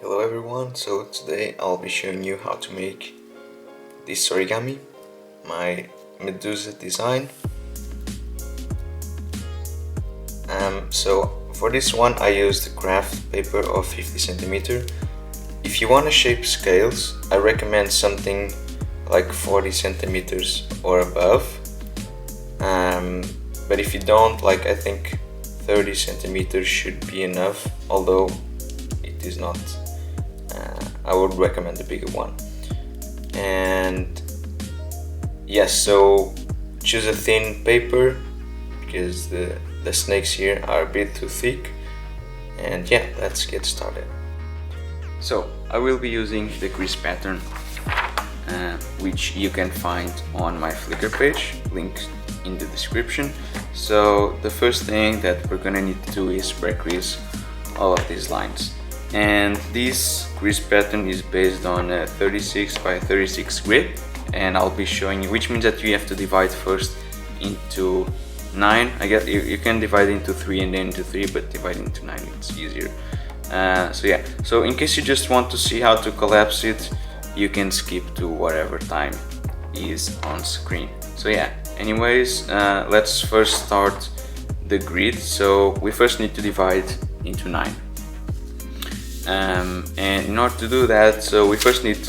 Hello everyone, so today I'll be showing you how to make this origami, my Medusa design. So for this one I used craft paper of 50 centimeter. If you want to shape scales, I recommend something like 40 centimeters or above. But if you don't, I think 30 centimeters should be enough, although it is not. I would recommend a bigger one. And yes, so choose a thin paper because the snakes here are a bit too thick. And yeah, let's get started. So I will be using the crease pattern, which you can find on my Flickr page, linked in the description. So the first thing that we're gonna need to do is spray crease all of these lines. And this crease pattern is based on a 36 by 36 grid, and I'll be showing you, which means that you have to divide first into 9. I guess you can divide into 3 and then into 3, but divide into 9, it's easier. So yeah, so in case you just want to see how to collapse it, you can skip to whatever time is on screen. So yeah, anyways, let's first start the grid. So we first need to divide into 9. And in order to do that, so we first need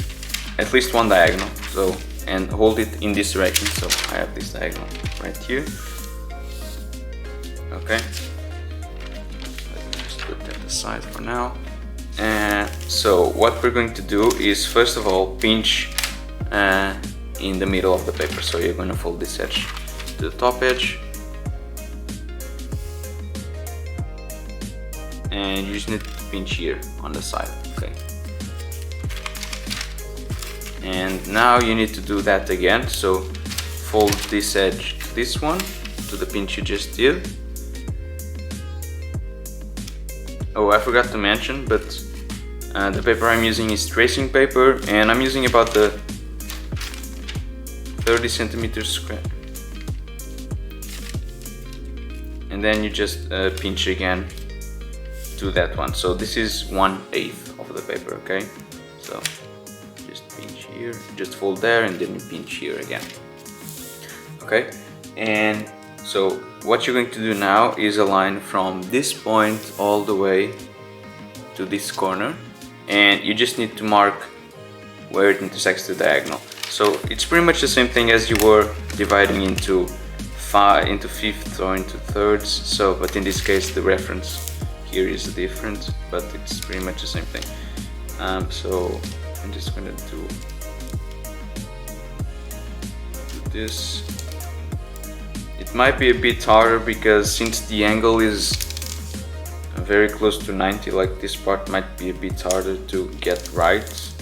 at least one diagonal, so, and hold it in this direction. So I have this diagonal right here. Okay, let me just put that aside for now. And so what we're going to do is, first of all, pinch in the middle of the paper. So you're going to fold this edge to the top edge, and you just need to pinch here on the side. Okay, and now you need to do that again. So fold this edge to this one, to the pinch you just did. Oh, I forgot to mention, but the paper I'm using is tracing paper, and I'm using about the 30 centimeters square. And then you just pinch again to that one. So this is 1/8 of the paper. Okay, so just pinch here, just fold there, and then you pinch here again. Okay, and so what you're going to do now is align from this point all the way to this corner, and you just need to mark where it intersects the diagonal. So it's pretty much the same thing as you were dividing into fifths or into thirds. So, but in this case the reference here is different, but it's pretty much the same thing. So I'm just gonna do this. It might be a bit harder because since the angle is very close to 90, like this part might be a bit harder to get right.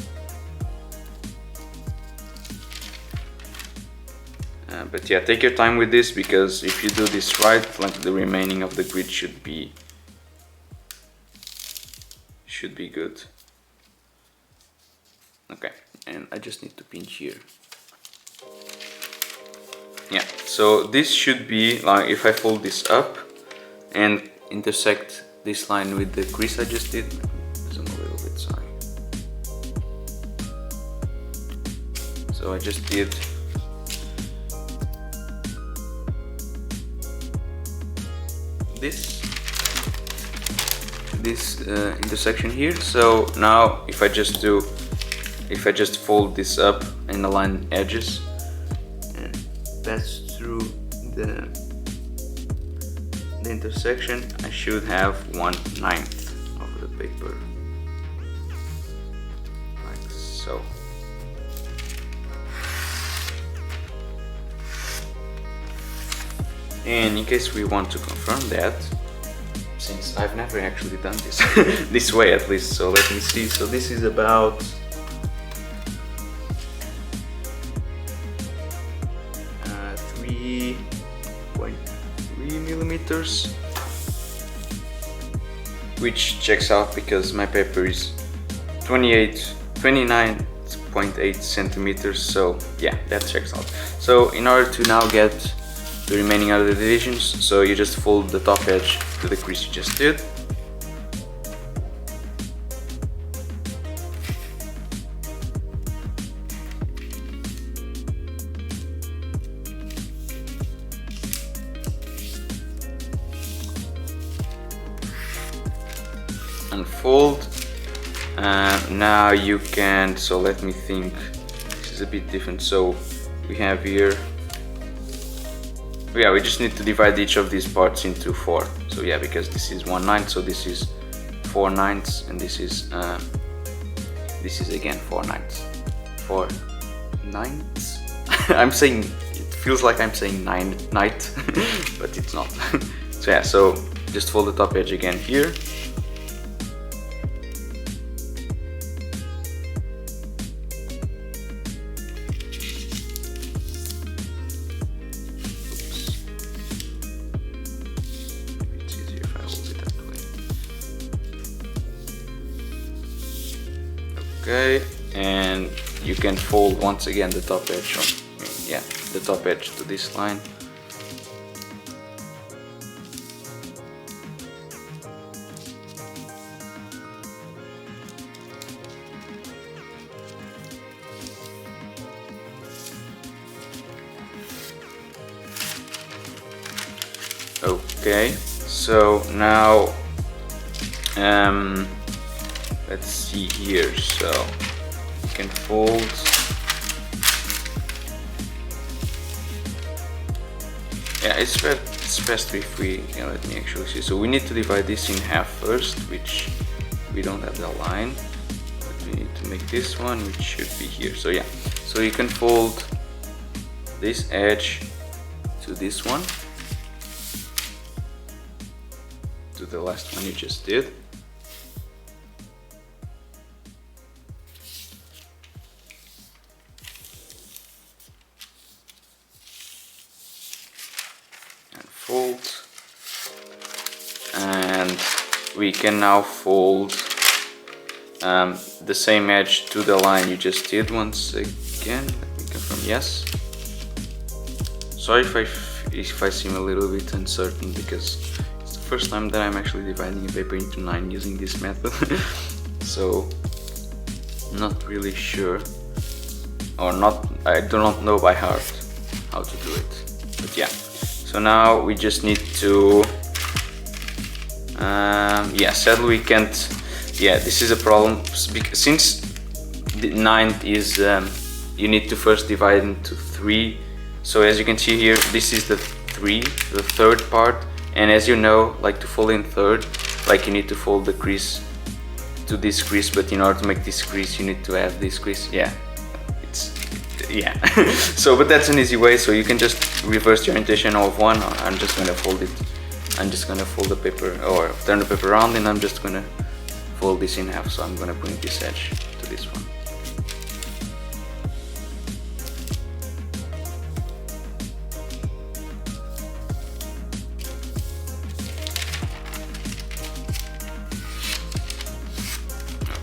But yeah, take your time with this, because if you do this right, like the remaining of the grid should be good. Okay, and I just need to pinch here. Yeah, so this should be like, if I fold this up and intersect this line with the crease I just did, zoom a little bit, sorry. So I just did this intersection here. So now if I just fold this up and align edges and pass through the intersection, I should have 1/9 of the paper, like so. And in case we want to confirm that, since I've never actually done this this way at least, so let me see. So this is about 3.3 millimeters, which checks out because my paper is 29.8 centimeters. So yeah, that checks out. So in order to now get the remaining other divisions, so you just fold the top edge to the crease you just did, fold. Now you can, so let me think, this is a bit different. So we have here, yeah, we just need to divide each of these parts into 4. So yeah, because this is 1/9, so this is 4/9, and this is again 4/9. 4/9. I'm saying, it feels like I'm saying night, but it's not. So yeah, so just fold the top edge again here. Okay, and you can fold once again the top edge on, yeah, the top edge to this line. Okay, so now let's see here. So you can fold. Yeah, it's best if we, yeah, let me actually see. So we need to divide this in half first, which we don't have the line, but we need to make this one, which should be here. So yeah, so you can fold this edge to this one, to the last one you just did. Fold, and we can now fold the same edge to the line you just did once again. Let me confirm, yes. Sorry if I seem a little bit uncertain, because it's the first time that I'm actually dividing a paper into 9 using this method. So not really sure, or not, I do not know by heart how to do it, but yeah. So now we just need to, yeah, sadly we can't, yeah, this is a problem, since the 9th is, you need to first divide into 3. So as you can see here, this is the 3, the third part, and as you know, like to fold in third, like you need to fold the crease to this crease, but in order to make this crease, you need to have this crease, yeah. Yeah. So, but that's an easy way, so you can just reverse the orientation of one. I'm just gonna fold it, I'm just gonna fold the paper, or turn the paper around, and I'm just gonna fold this in half. So I'm gonna bring this edge to this one.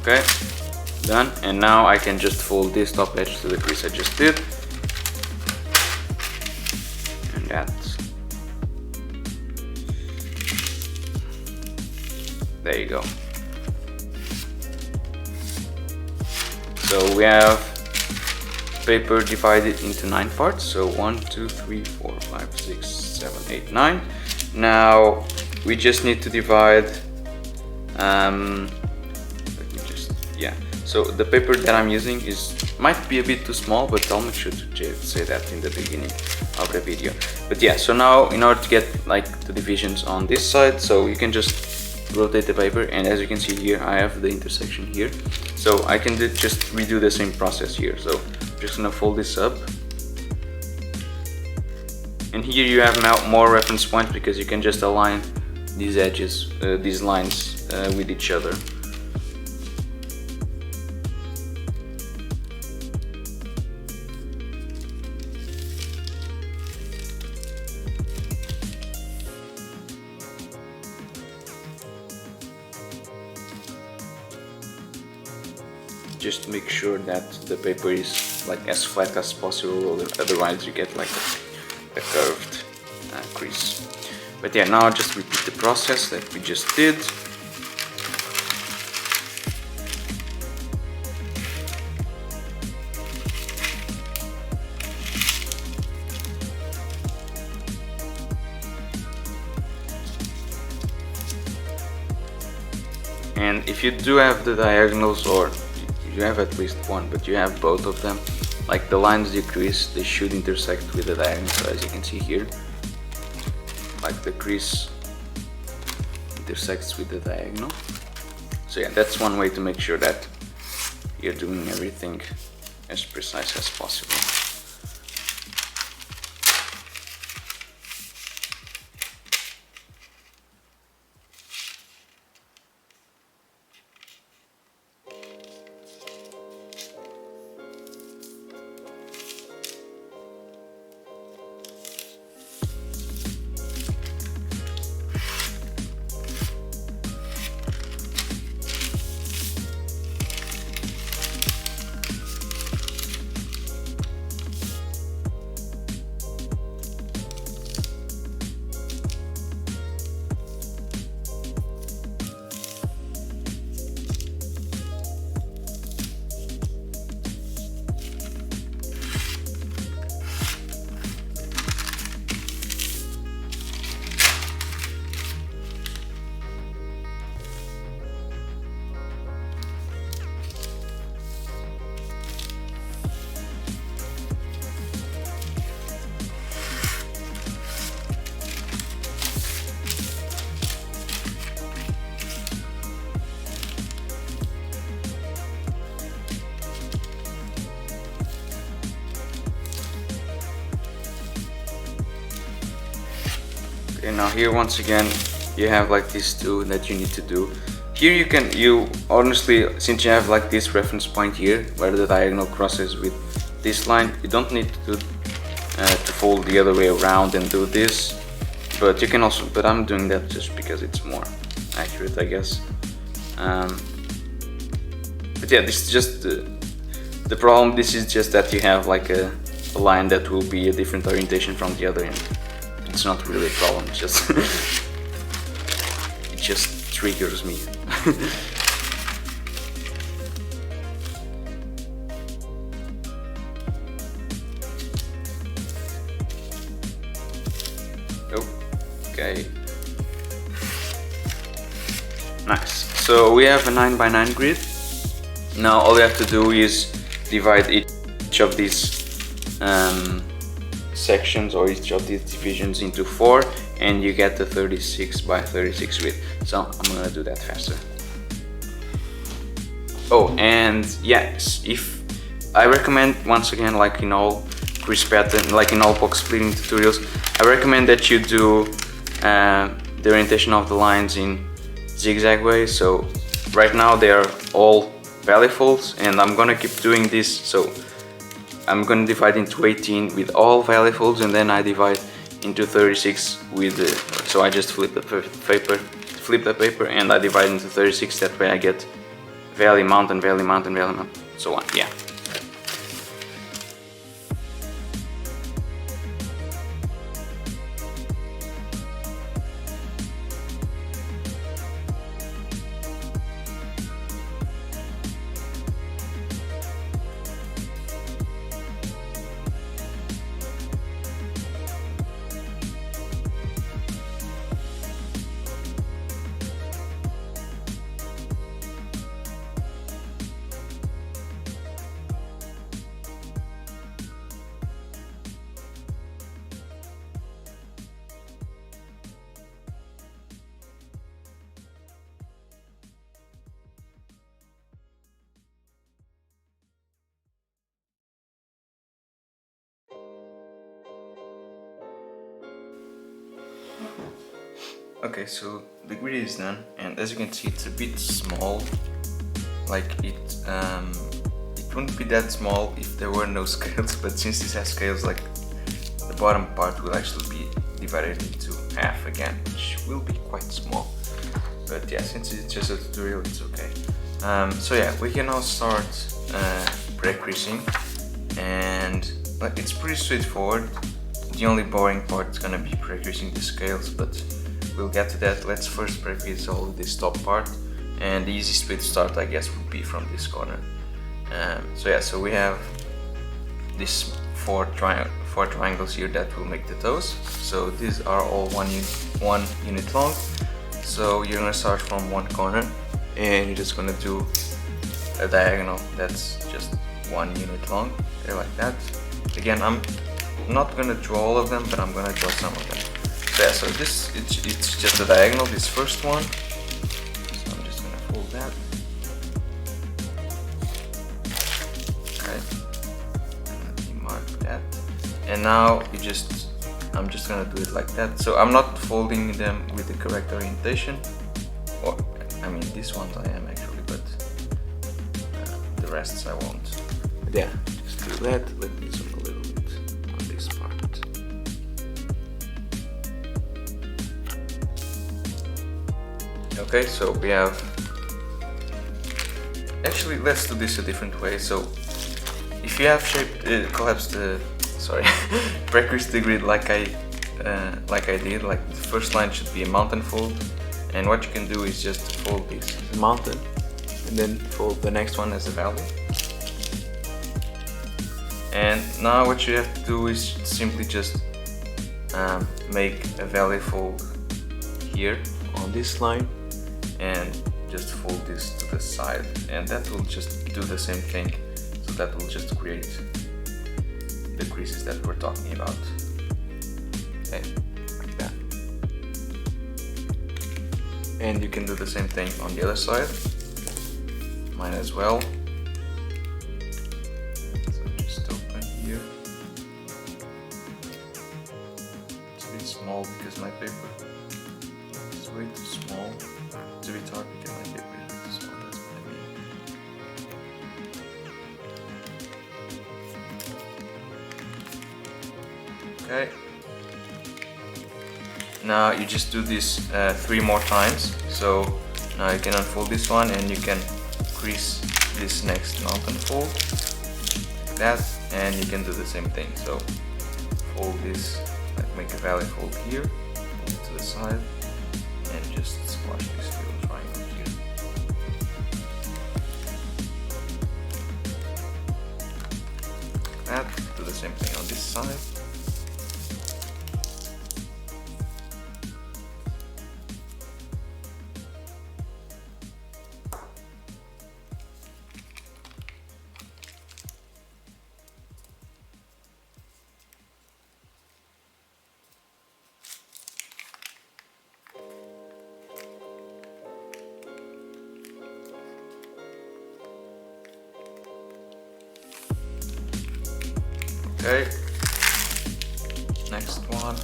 Okay, done. And now I can just fold this top edge to the crease I just did, and that, there you go. So we have paper divided into 9 parts, so 1, 2, 3, 4, 5, 6, 7, 8, 9. Now we just need to divide, yeah, so the paper that I'm using might be a bit too small, but I'll make sure to say that in the beginning of the video. But yeah, so now in order to get like the divisions on this side, so you can just rotate the paper, and as you can see here, I have the intersection here, so I can just redo the same process here. So I'm just gonna fold this up, and here you have now more reference points, because you can just align these edges, these lines with each other. Just to make sure that the paper is like as flat as possible, otherwise you get like a curved crease. But yeah, now just repeat the process that we just did. And if you do have the diagonals, or you have at least one, but you have both of them, like the lines you crease, they should intersect with the diagonal. So as you can see here, like the crease intersects with the diagonal. So yeah, that's one way to make sure that you're doing everything as precise as possible. Okay, now here once again you have like these two that you need to do. Here you honestly, since you have like this reference point here where the diagonal crosses with this line, you don't need to fold the other way around and do this, but you can also, but I'm doing that just because it's more accurate, I guess. But yeah, this is just the problem. This is just that you have like a line that will be a different orientation from the other end. It's not really a problem, it's just it just triggers me. Okay. Nice. So we have a 9x9 grid. Now all you have to do is divide each of these sections, or each of these divisions, into 4, and you get the 36x36 grid. So I'm gonna do that faster. Oh, and yes, if I recommend, once again, like in all crease pattern, like in all box splitting tutorials, I recommend that you do the orientation of the lines in zigzag way. So right now they are all valley folds, and I'm gonna keep doing this. So I'm gonna divide into 18 with all valley folds, and then I divide into 36 with so I just flip the paper and I divide into 36. That way I get valley, mountain, valley, mountain, valley, mountain, so on. Yeah. Okay, so the grid is done, and as you can see, it's a bit small. Like it wouldn't be that small if there were no scales, but since this has scales, like the bottom part will actually be divided into half again, which will be quite small. But yeah, since it's just a tutorial, it's okay. So yeah, we can now start pre-creasing, and it's pretty straightforward. The only boring part is gonna be pre-creasing the scales, but we'll get to that. Let's first pre-crease all this top part, and the easiest way to start, I guess, would be from this corner. So yeah, so we have these four triangles here that will make the toes. So these are all one unit long. So you're gonna start from one corner, and you're just gonna do a diagonal that's just 1 unit long, okay, like that. Again, I'm not gonna draw all of them, but I'm gonna draw some of them. So yeah, so this it's just a diagonal, this first one. So I'm just gonna fold that. Okay. Let me mark that. And now I'm just gonna do it like that. So I'm not folding them with the correct orientation. Or I mean, these ones I am actually, but the rests I won't. But yeah, just do that. Let me zoom a little bit on this part. Okay, so we have. Actually, let's do this a different way. So, if you have collapsed the, sorry, pre-crease the grid like I did. Like the first line should be a mountain fold, and what you can do is just fold this as a mountain, and then fold the next one as a valley. And now what you have to do is simply just make a valley fold here on this line, and just fold this to the side, and that will just do the same thing. So that will just create the creases that we're talking about. Okay, like that. And you can do the same thing on the other side. Mine as well. So just open here. It's a bit small because my paper is way too small. It's a bit hard because my paper is way too small. That's what I mean. Okay. Now you just do this 3 more times. So now you can unfold this one and you can crease this next mountain fold like that, and you can do the same thing. So fold this, like make a valley fold here, fold it to the side, and just squash this little triangle here. Like that. Do the same thing on this side. Okay, next one.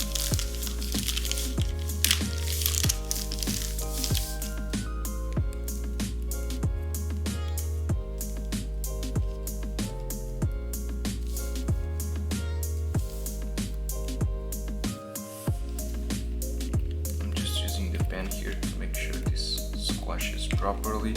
I'm just using the pen here to make sure this squashes properly.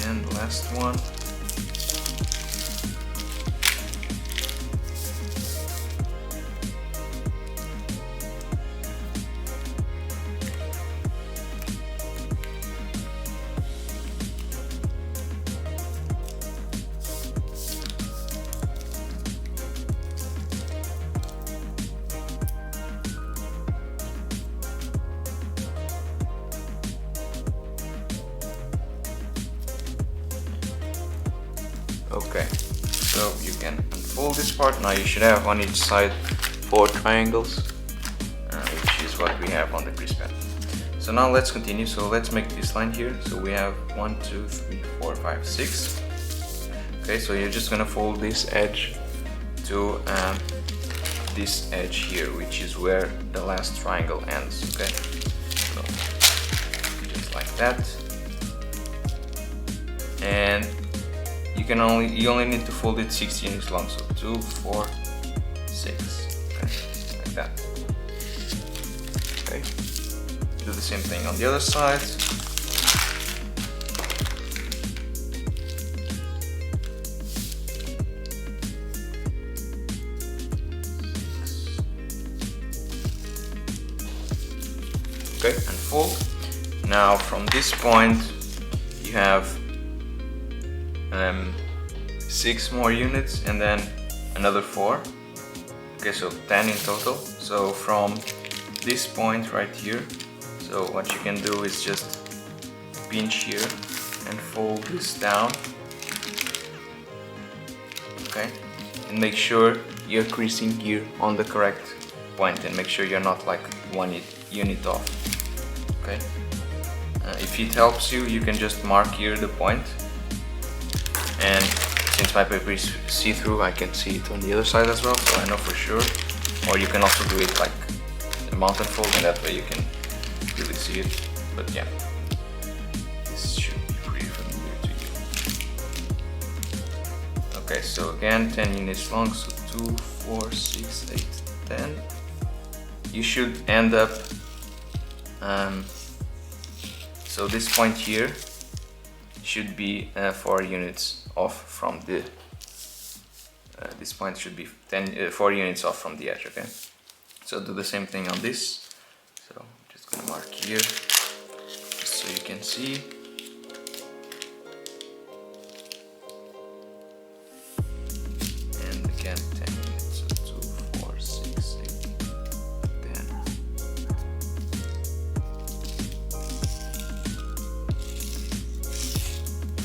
And the last one. Okay, so you can unfold this part. Now you should have on each side 4 triangles, which is what we have on the crease pad. So now let's continue. So let's make this line here. So we have 1, 2, 3, 4, 5, 6. Okay, so you're just gonna fold this edge to this edge here, which is where the last triangle ends. Okay, so just like that, and you only need to fold it 6 units long, so 2, 4, 6, okay, like that. Okay, do the same thing on the other side. Okay, and fold. Now from this point you have 6 more units and then another 4. Okay, so 10 in total. So from this point right here, so what you can do is just pinch here and fold this down. Okay, and make sure you're creasing here on the correct point and make sure you're not like 1 unit off. Okay, if it helps you, you can just mark here the point, and since my paper is see-through, I can see it on the other side as well, so I know for sure. Or you can also do it like a mountain fold, and that way you can really see it. But yeah, this should be pretty familiar to you. Okay, so again, 10 units long, so 2, 4, 6, 8, 10. You should end up, so this point here should be 4 units off from the, this point should be 4 units off from the edge, okay? So do the same thing on this. So I'm just gonna mark here, just so you can see. And again, 10 units, so 2, 4, 6, 8, 10.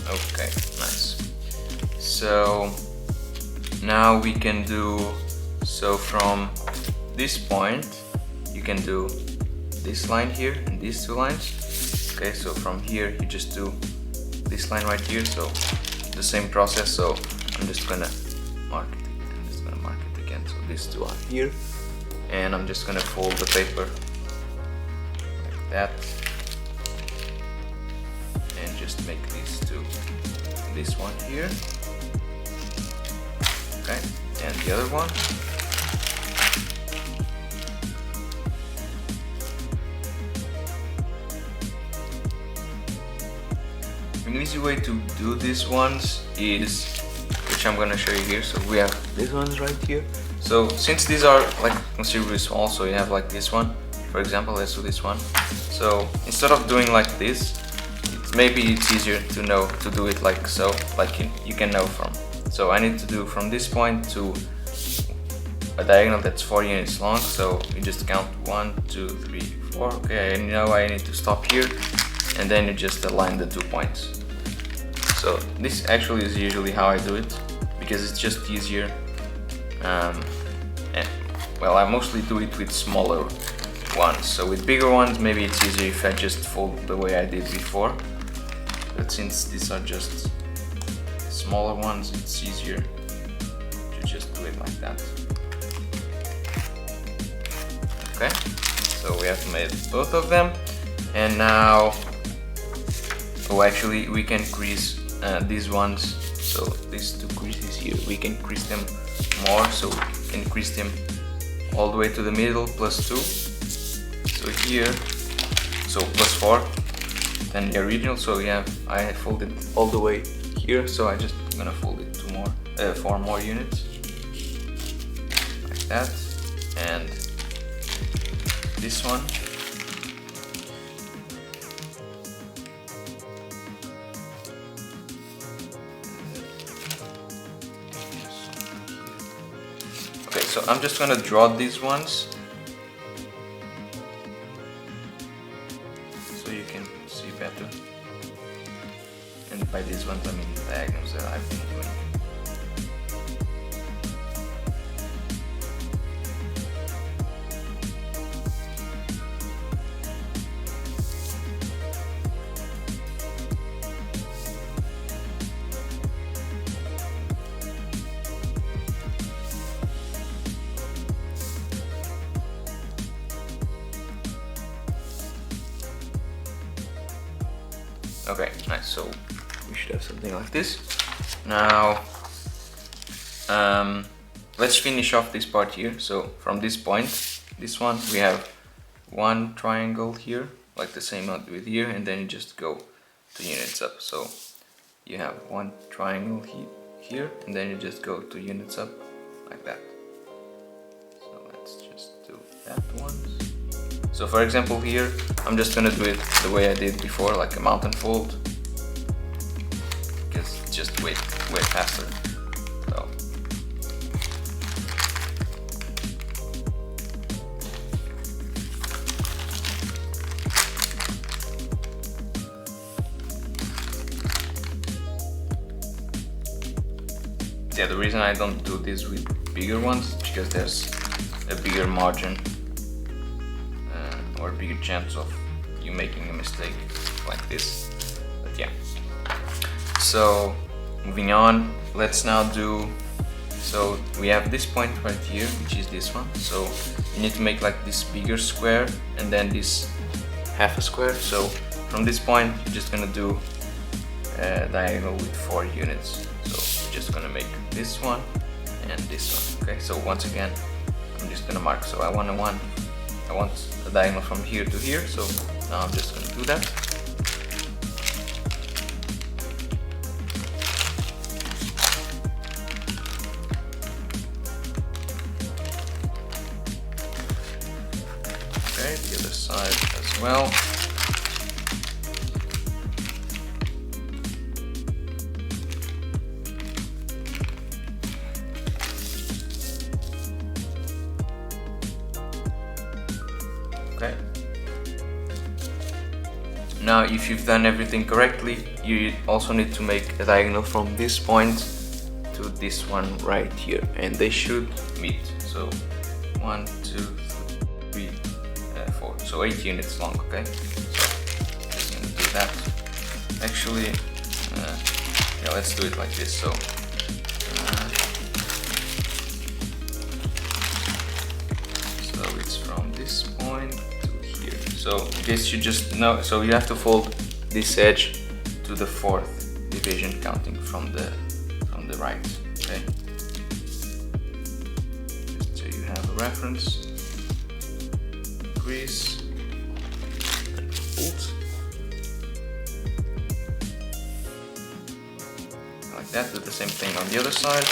Okay, nice. So now we can do, so from this point you can do this line here and these 2 lines. Okay, so from here you just do this line right here, so the same process. So I'm just gonna mark it again. I'm just gonna mark it again, so these 2 are here, and I'm just gonna fold the paper like that and just make these 2, this one here, okay, and the other one. An easy way to do these ones is, which I'm gonna show you here. So we have these ones right here. So since these are like considerably small, so you have like this one, for example, let's do this one. So instead of doing like this, maybe it's easier to know to do it like so, like you can know from. So I need to do from this point to a diagonal that's 4 units long, so you just count 1, 2, 3, 4. Okay, I know I need to stop here, and then you just align the 2 points. So this actually is usually how I do it, because it's just easier. And, well, I mostly do it with smaller ones. So with bigger ones, maybe it's easier if I just fold the way I did before. But since these are just smaller ones, it's easier to just do it like that. Okay, so we have made both of them, and now, oh, actually we can crease these ones. So these 2 creases here, we can crease them more, so we can crease them all the way to the middle plus 2. So here, so plus 4, then the original. So yeah, I folded all the way here, so I just gonna fold it 4 more units like that, and this one. Okay, so I'm just gonna draw these ones so you can see better. And by these ones I mean the diagonals that I've been doing. Okay, nice, so we should have something like this. Now, let's finish off this part here. So from this point, this one, we have 1 triangle here, like the same as with here, and then you just go 2 units up. So you have 1 triangle here, and then you just go 2 units up, like that. So let's just do that one. So for example here, I'm just gonna do it the way I did before, like a mountain fold, because it's just way faster. So yeah, the reason I don't do this with bigger ones is because there's a bigger margin or a bigger chance of you making a mistake like this. But yeah, so moving on, let's now do, so we have this point right here, which is this one. So you need to make like this bigger square and then this half a square. So from this point you're just gonna do a diagonal with 4 units. So we're just gonna make this one and this one. Okay, so once again I'm just gonna mark, so I want a diagonal from here to here, so now I'm just gonna do that. Okay, the other side as well. Okay. Now if you've done everything correctly, you also need to make a diagonal from this point to this one right here, and they should meet. So 1, 2, 3, 4, so 8 units long. Okay, so just gonna do that. Actually, yeah, let's do it like this. So it's from this point to here. So this you just know, so you have to fold this edge to the 4th division, counting from the right. Okay, just so you have a reference. Crease and fold like that. Do the same thing on the other side.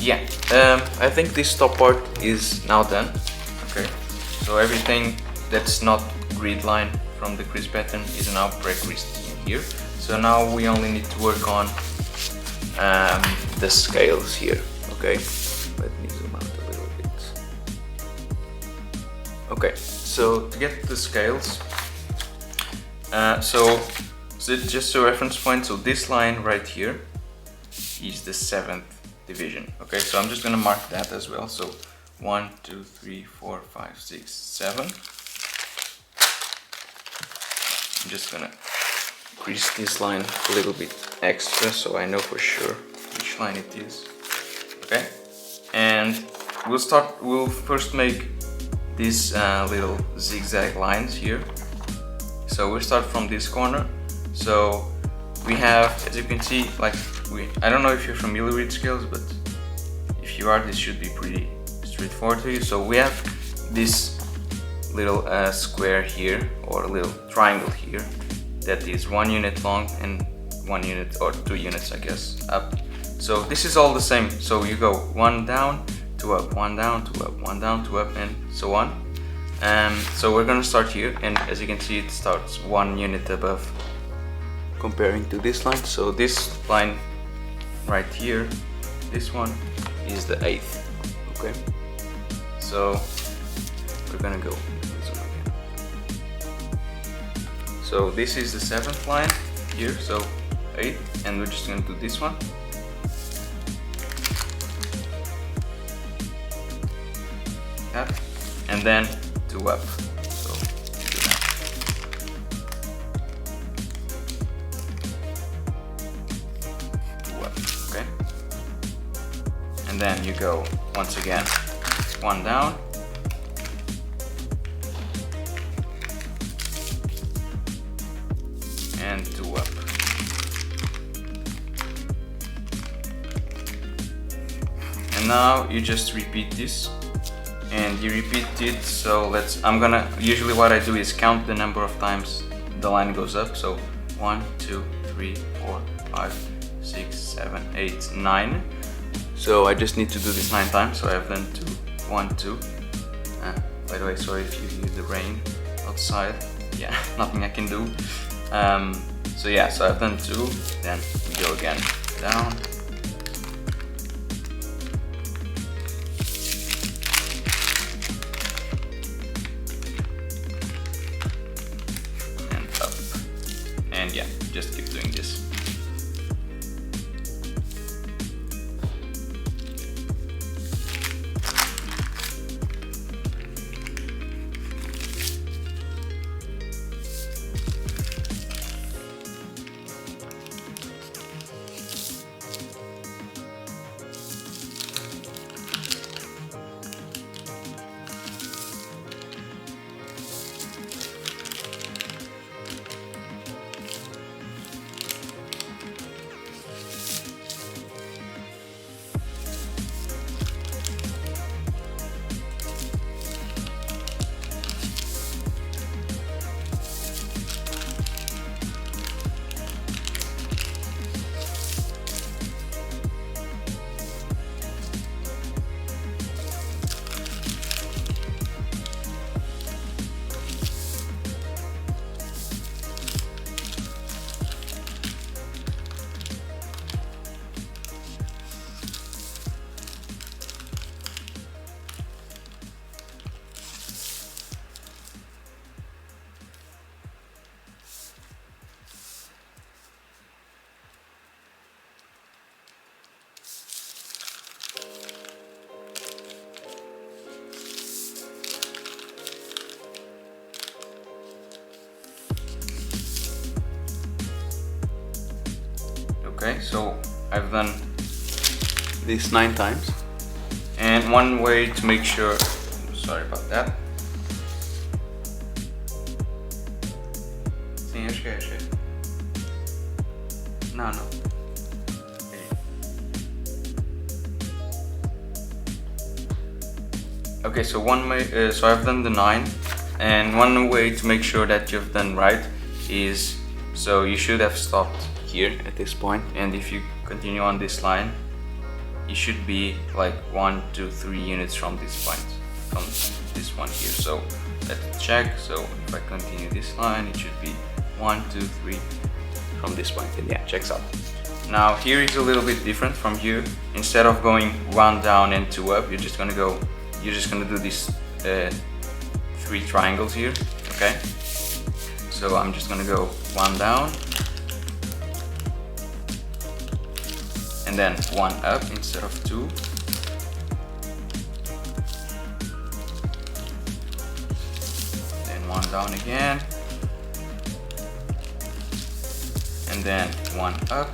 Yeah, I think this top part is now done. Okay, so everything that's not grid line from the crease pattern is now pre-creased in here. So now we only need to work on the scales here. Okay, let me zoom out a little bit. Okay, so to get the scales, so just a reference point, so this line right here is the 7th division. Okay, so I'm just gonna mark that as well. So 1, 2, 3, 4, 5, 6, 7. I'm just gonna crease this line a little bit extra so I know for sure which line it is. Okay, and we'll first make these little zigzag lines here. So we'll start from this corner. So we have, as you can see, like I don't know if you're familiar with scales, but if you are, this should be pretty straightforward to you. So we have this little square here, or a little triangle here, that is 1 unit long and 1 unit or 2 units, I guess, up. So this is all the same. So you go 1 down, 2 up, 1 down, 2 up, 1 down, 2 up, and so on. So we're gonna start here, and as you can see, it starts 1 unit above comparing to this line. So this line right here, this one is the 8th. Okay, so we're gonna go zoom again. So this is the 7th line here, so 8, and we're just gonna do this one. That, and then 2 up. So do that. Okay, and then you go once again 1 down, and 2 up. and now you just repeat this, and you repeat it. So usually what I do is count the number of times the line goes up. So 1, 2, 3, 4, 5, 6, 7, 8, 9. So I just need to do this 9 times. So I have done 2, 1, 2. By the way, sorry if you hear the rain outside. Yeah, nothing I can do. So yeah, so I've done 2. Then we go again down. And up. And yeah, just keep doing this. Okay, so I've done this 9 times, and one way to make sure, sorry about that. Sim, acho. No. Okay, so one way, so I've done the 9, and one way to make sure that you've done right is, so you should have stopped here at this point, and if you continue on this line, you should be like 1, 2, 3 units from this point, from this one here. So let's check. So if I continue this line, it should be 1, 2, 3 from this point, and yeah, checks out. Now here is a little bit different from here. Instead of going 1 down and 2 up, you're just gonna do these 3 triangles here. Okay, so I'm just gonna go 1 down, and then 1 up instead of 2. Then 1 down again. And then 1 up.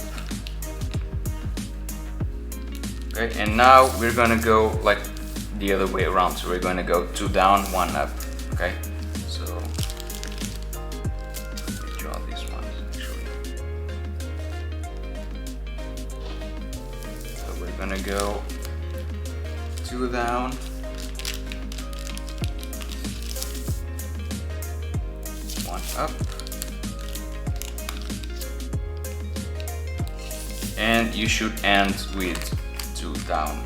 Okay, and now we're gonna go like the other way around. So we're gonna go 2 down, 1 up. Okay, so let me draw these ones actually. We're gonna go 2 down, 1 up, and you should end with 2 down.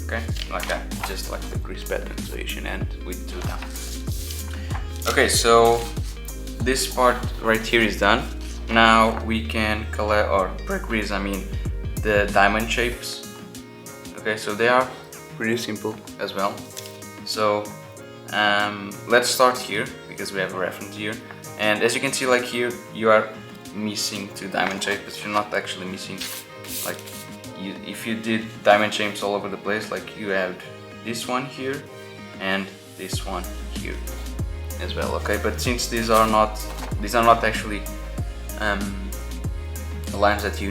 Okay, like that, just like the crease pattern, so you should end with 2 down. Okay, so this part right here is done. Now we can collect or pre-crease, the diamond shapes. Okay, so they are pretty simple as well. So let's start here because we have a reference here. And as you can see, like here, you are missing 2 diamond shapes, but you're not actually missing, like, if you did diamond shapes all over the place, like you have this one here and this one here as well. Okay, but since these are not actually the lines that you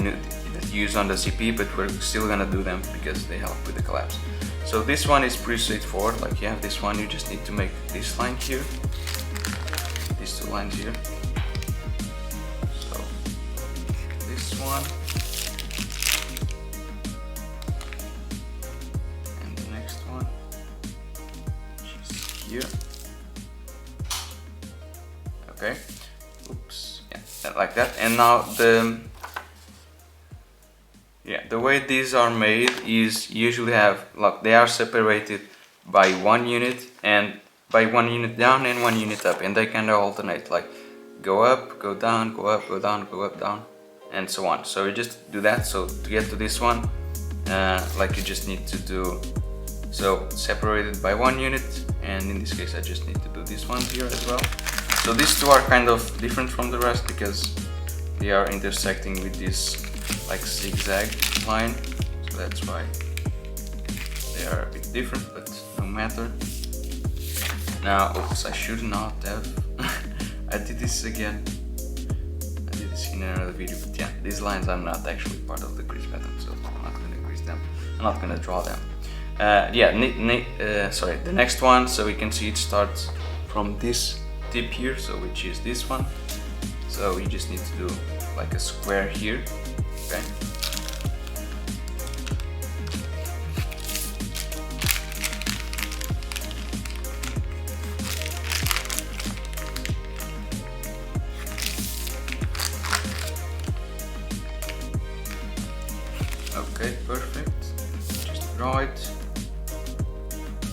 use on the CP, but we're still gonna do them because they help with the collapse. So this one is pretty straightforward. Like you have this one, you just need to make this line here, these two lines here. So this one and the next one, which is here. Okay, oops, yeah, like that. And now the way these are made is usually have, like, they are separated by 1 unit, and by 1 unit down and 1 unit up, and they kind of alternate, like go up, go down, go up, go down, go up, down, and so on. So you just do that. So to get to this one, like you just need to do, so separated by 1 unit, and in this case I just need to do this one here as well. So these two are kind of different from the rest because they are intersecting with this like zigzag line, so that's why they are a bit different, but no matter. Now, oops, I should not have I did this again. I did this in another video, but yeah, these lines are not actually part of the crease pattern, so I'm not gonna crease them, I'm not gonna draw them. Sorry, the next one, so we can see it starts from this tip here, so which is this one. So you just need to do like a square here. Okay. Okay, perfect. Just draw it.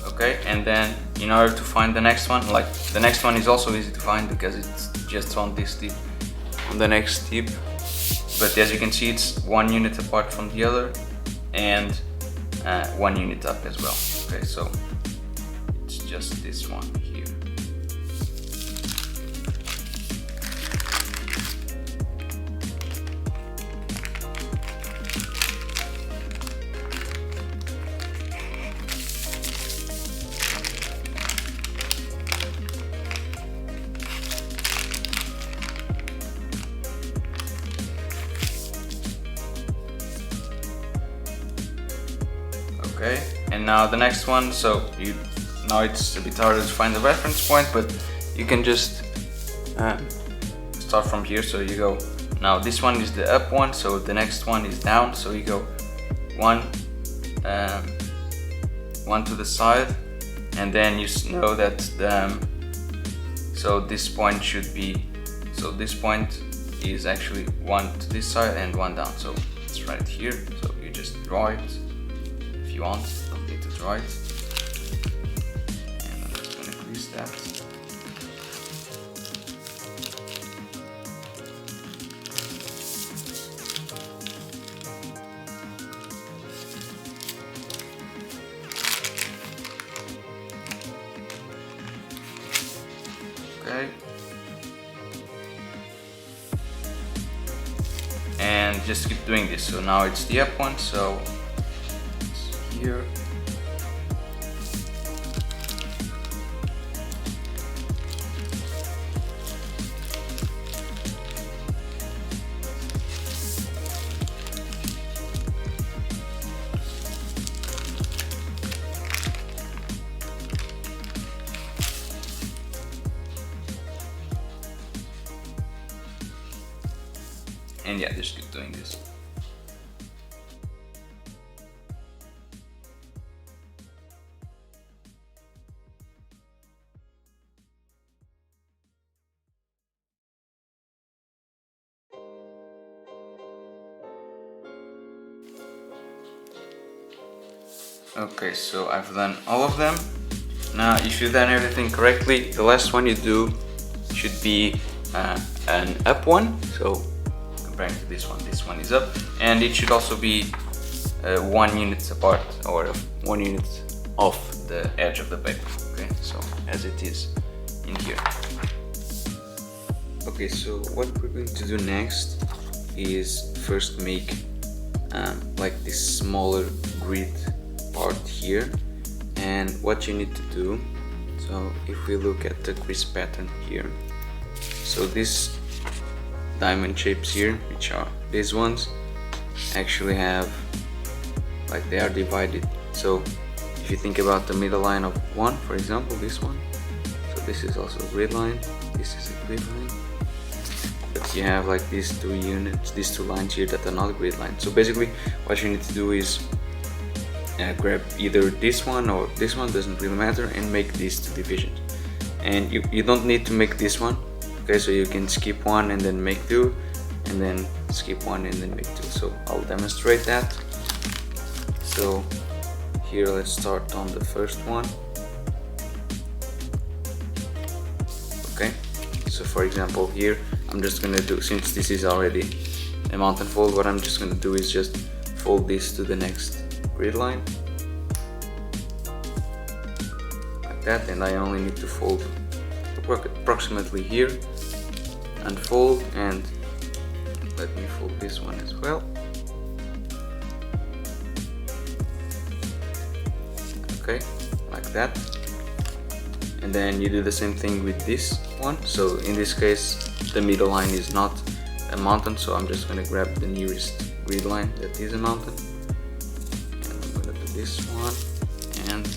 Okay, and then in order to find the next one, like the next one is also easy to find because it's just on this tip, on the next tip. But as you can see, it's 1 unit apart from the other, and 1 unit up as well. Okay, so it's just this one here. Okay, and now the next one, so now it's a bit harder to find the reference point, but you can just start from here. So you go, now this one is the up one, so the next one is down, so you go one to the side, and then you know that so this point should be, so this point is actually 1 to this side and 1 down, so it's right here. So you just draw it if you want, don't need to draw it. And I'm just gonna crease that. Okay. And just keep doing this. So now it's the up one, so it's here. And yeah, just keep doing this. Okay, so I've done all of them. Now, if you've done everything correctly, the last one you do should be an up one. So comparing to this one is up, and it should also be 1 unit apart, or 1 unit off the edge of the paper. Okay, so as it is in here. Okay, so what we're going to do next is first make like this smaller grid part here. And what you need to do, so if we look at the crease pattern here, so this diamond shapes here, which are these ones, actually have, like, they are divided. So if you think about the middle line of one, for example, this one, so this is also a grid line, this is a grid line, but you have like these two units, these two lines here that are not grid line. So basically what you need to do is grab either this one or this one, doesn't really matter, and make these two divisions. And you don't need to make this one, okay? So you can skip one and then make two, and then skip one and then make two. So I'll demonstrate that. So here, let's start on the first one. Okay, so for example here, I'm just gonna do, since this is already a mountain fold, what I'm just gonna do is just fold this to the next grid line, like that, and I only need to fold approximately here, unfold, and let me fold this one as well. Okay, like that. And then you do the same thing with this one. So in this case, the middle line is not a mountain, so I'm just gonna grab the nearest grid line that is a mountain. And I'm gonna do this one, and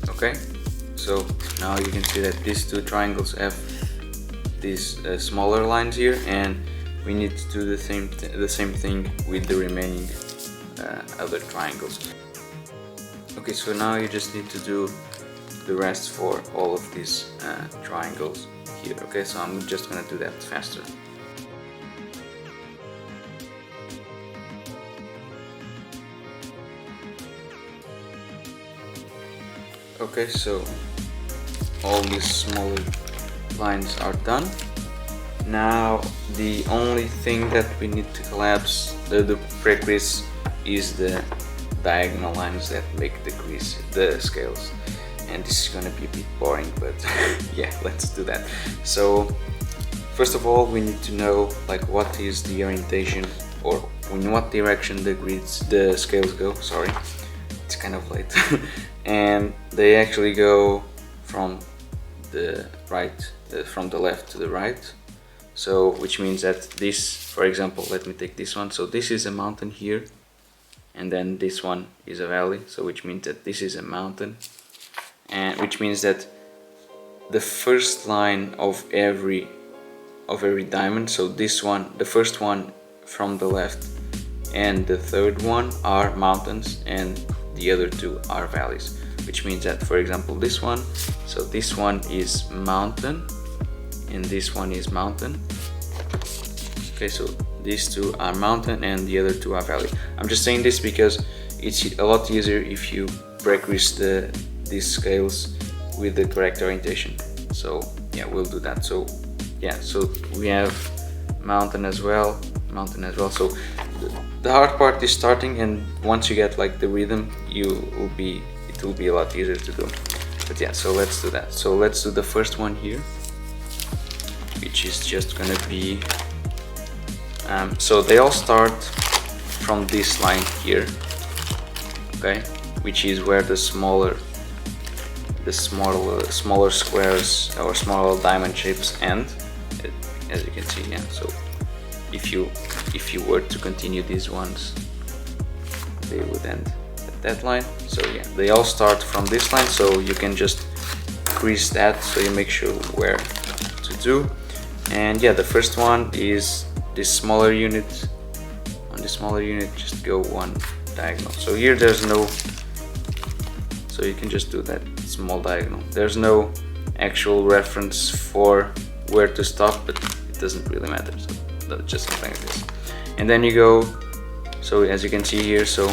okay, so now you can see that these two triangles have these smaller lines here, and we need to do the same thing with the remaining other triangles. Okay, so now you just need to do the rest for all of these triangles here. Okay, so I'm just gonna do that faster. Okay, so all these smaller lines are done. Now the only thing that we need to collapse, the pre-crease, is the diagonal lines that make the crease, the scales. And this is gonna be a bit boring, but yeah, let's do that. So first of all, we need to know like what is the orientation, or in what direction the scales go. Sorry, it's kind of late. And they actually go from the right, from the left to the right. So which means that this, for example, let me take this one. So this is a mountain here, and then this one is a valley. So which means that this is a mountain, and which means that the first line of every diamond, so this one, the first one from the left and the third one are mountains, and the other two are valleys. Which means that, for example, this one, so this one is mountain and this one is mountain. Okay, so these two are mountain and the other two are valley. I'm just saying this because it's a lot easier if you pre-crease these scales with the correct orientation. So yeah, we'll do that. So yeah, so we have mountain as well. So the hard part is starting, and once you get like the rhythm, it will be a lot easier to do. But yeah, so let's do that. So let's do the first one here, which is just gonna be so they all start from this line here, okay, which is where the smaller squares or smaller diamond shapes end, as you can see. Yeah, so if you were to continue these ones, they would end at that line. So yeah, they all start from this line, so you can just crease that so you make sure where to do. And yeah, the first one is this smaller unit. On this smaller unit, just go one diagonal. So here there's no, so you can just do that small diagonal. There's no actual reference for where to stop, but it doesn't really matter. So just something like this. And then you go, so as you can see here, so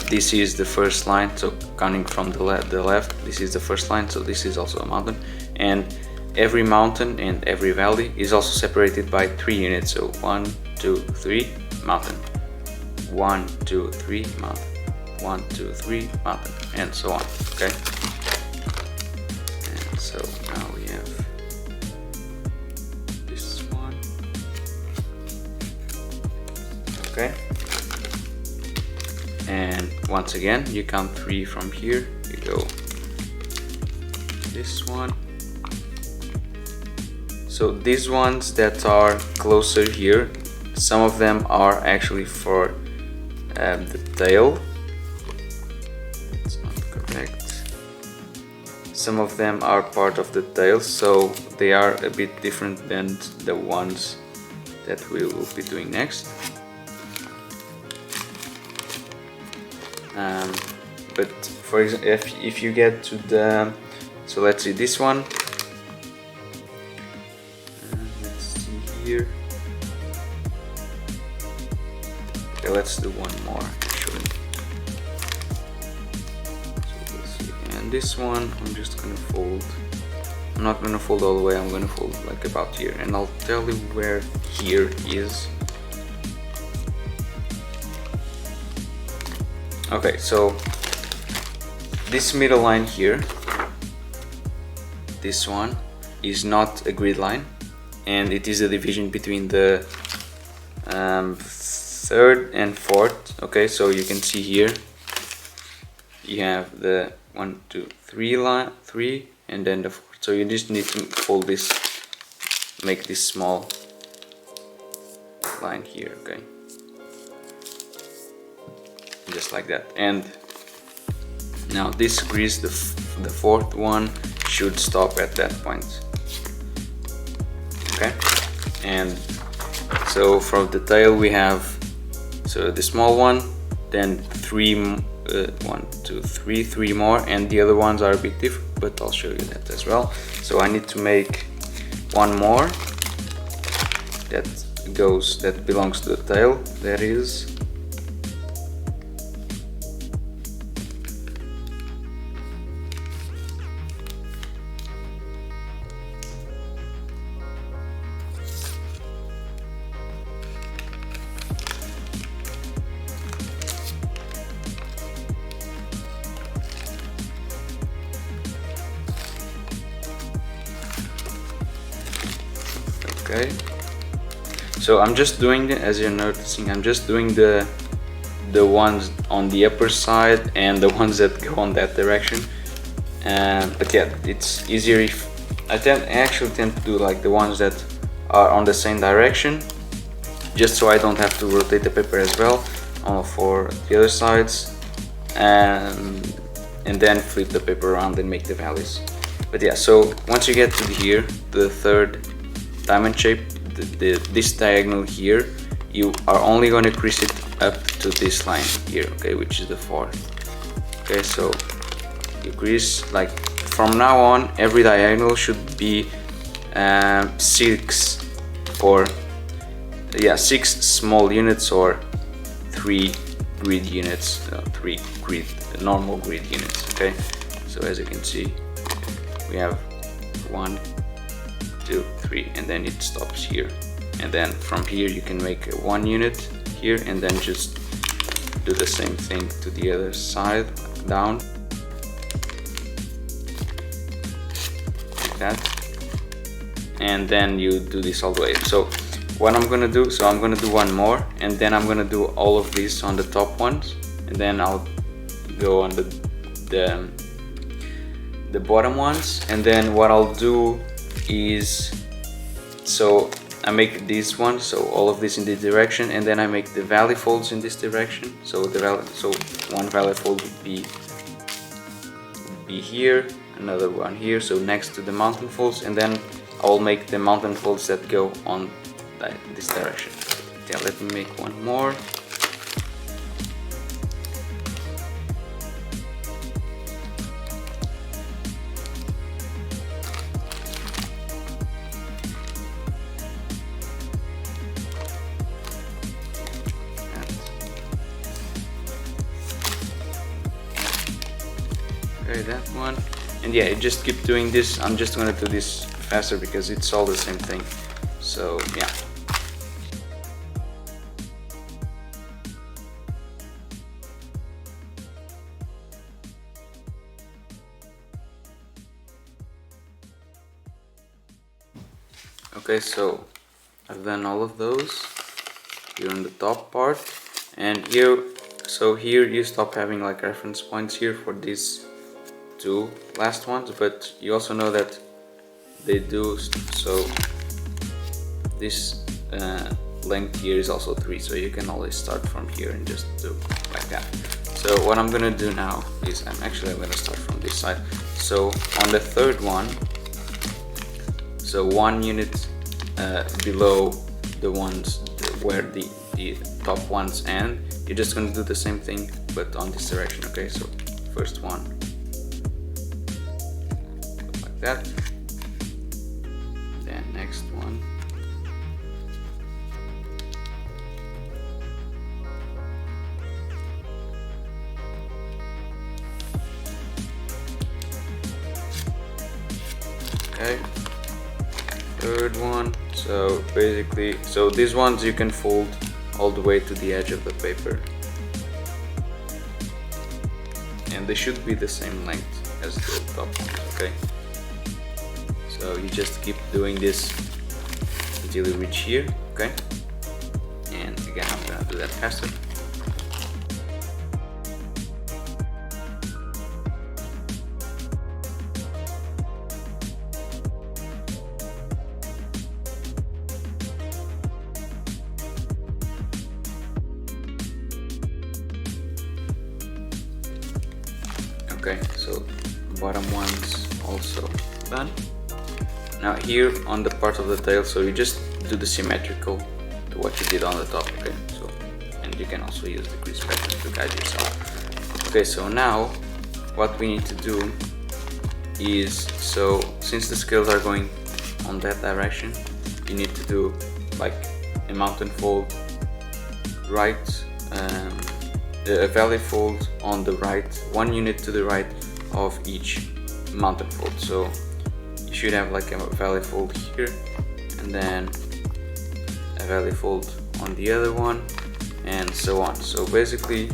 this is the first line, so counting from the left, this is the first line, so this is also a mountain. And every mountain and every valley is also separated by 3 units, so 1, 2, 3, mountain, 1, 2, 3, mountain, 1, 2, 3, mountain, and so on. Okay, and so now we have this one. Okay, and once again you count 3 from here, you go this one. So these ones that are closer here, some of them are actually for the tail. It's not correct. Some of them are part of the tail, so they are a bit different than the ones that we will be doing next. But for example, if you get to the, so let's see this one. Let's see here. Okay, let's do one more actually. So let's see. And this one, I'm just gonna fold. I'm not gonna fold all the way. I'm gonna fold like about here, and I'll tell you where here is. Okay, so this middle line here, this one is not a grid line, and it is a division between the third and fourth. Okay, so you can see here you have the 1, 2, 3 line, 3, and then the fourth. So you just need to fold this, make this small line here. Okay, just like that. And now this crease, the fourth one, should stop at that point. Okay, and so from the tail we have, so the small one, then 3, 1, 2, 3, 3 more, and the other ones are a bit different, but I'll show you that as well. So I need to make one more that belongs to the tail. That is okay. So I'm just doing, as you're noticing, I'm just doing the ones on the upper side and the ones that go on that direction. But yeah, it's easier if I actually tend to do like the ones that are on the same direction, just so I don't have to rotate the paper as well for the other sides, and then flip the paper around and make the values. But yeah, so once you get to here, the third diamond shape, this diagonal here, you are only going to crease it up to this line here, okay, which is the fourth. Okay, so you crease, like from now on every diagonal should be 6 small units or 3 grid units, 3 grid normal grid units. Okay, so as you can see, we have 1, 2, 3, and then it stops here, and then from here you can make 1 unit here, and then just do the same thing to the other side down, like that, and then you do this all the way. So what I'm gonna do, so I'm gonna do one more, and then I'm gonna do all of these on the top ones, and then I'll go on the bottom ones. And then what I'll do is, so I make this one, so all of this in this direction, and then I make the valley folds in this direction. So one valley fold would be here, another one here, so next to the mountain folds, and then I'll make the mountain folds that go on this direction. Yeah, let me make one more. Okay, that one. And yeah, you just keep doing this. I'm just gonna do this faster because it's all the same thing. So yeah. Okay, so I've done all of those here on the top part, and here So here you stop having like reference points here for these two last ones, but you also know that they do, so this length here is also 3, so you can always start from here and just do like that. So what I'm gonna do now is I'm gonna start from this side. So on the third one, so 1 unit below the ones where the top ones end, you're just gonna do the same thing but on this direction. Okay, so first one like that, then next one, okay, third one. So basically, so these ones you can fold all the way to the edge of the paper, and they should be the same length as the top ones. Okay, so you just keep doing this until you reach here. Okay, and again I'm gonna do that faster. Okay, so bottom one's also done. Now here on the part of the tail, so you just do the symmetrical to what you did on the top. Okay, so, and you can also use the crease pattern to guide yourself. Okay, so now what we need to do is, so since the scales are going on that direction, you need to do like a mountain fold right, a valley fold on the right, 1 unit to the right of each mountain fold. So you should have like a valley fold here, and then a valley fold on the other one, and so on. So basically,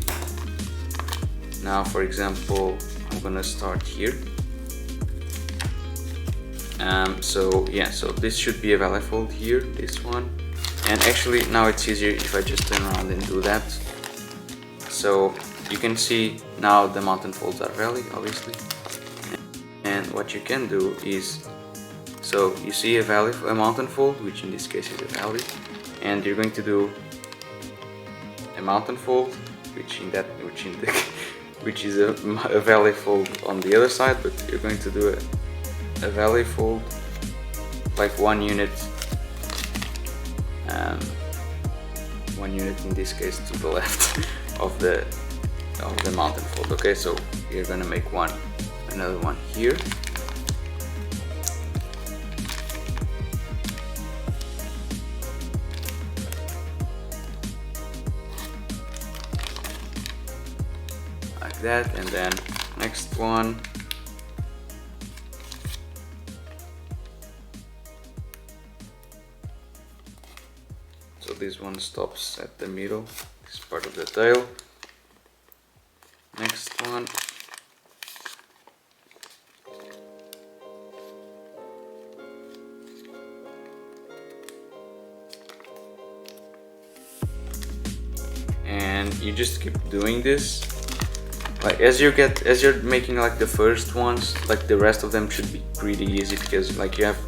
now for example, I'm gonna start here. So yeah, so this should be a valley fold here, this one, and actually now it's easier if I just turn around and do that. So you can see now the mountain folds are valley, obviously, and what you can do is, so you see a mountain fold, which in this case is a valley, and you're going to do a mountain fold, which is a valley fold on the other side, but you're going to do a valley fold like 1 unit, 1 unit in this case to the left of the mountain fold. Okay, so you're gonna make another one here, like that, and then next one, so this one stops at the middle, this part of the tail. Next one, and you just keep doing this. Like as you're making like the first ones, like the rest of them should be pretty easy, because like you have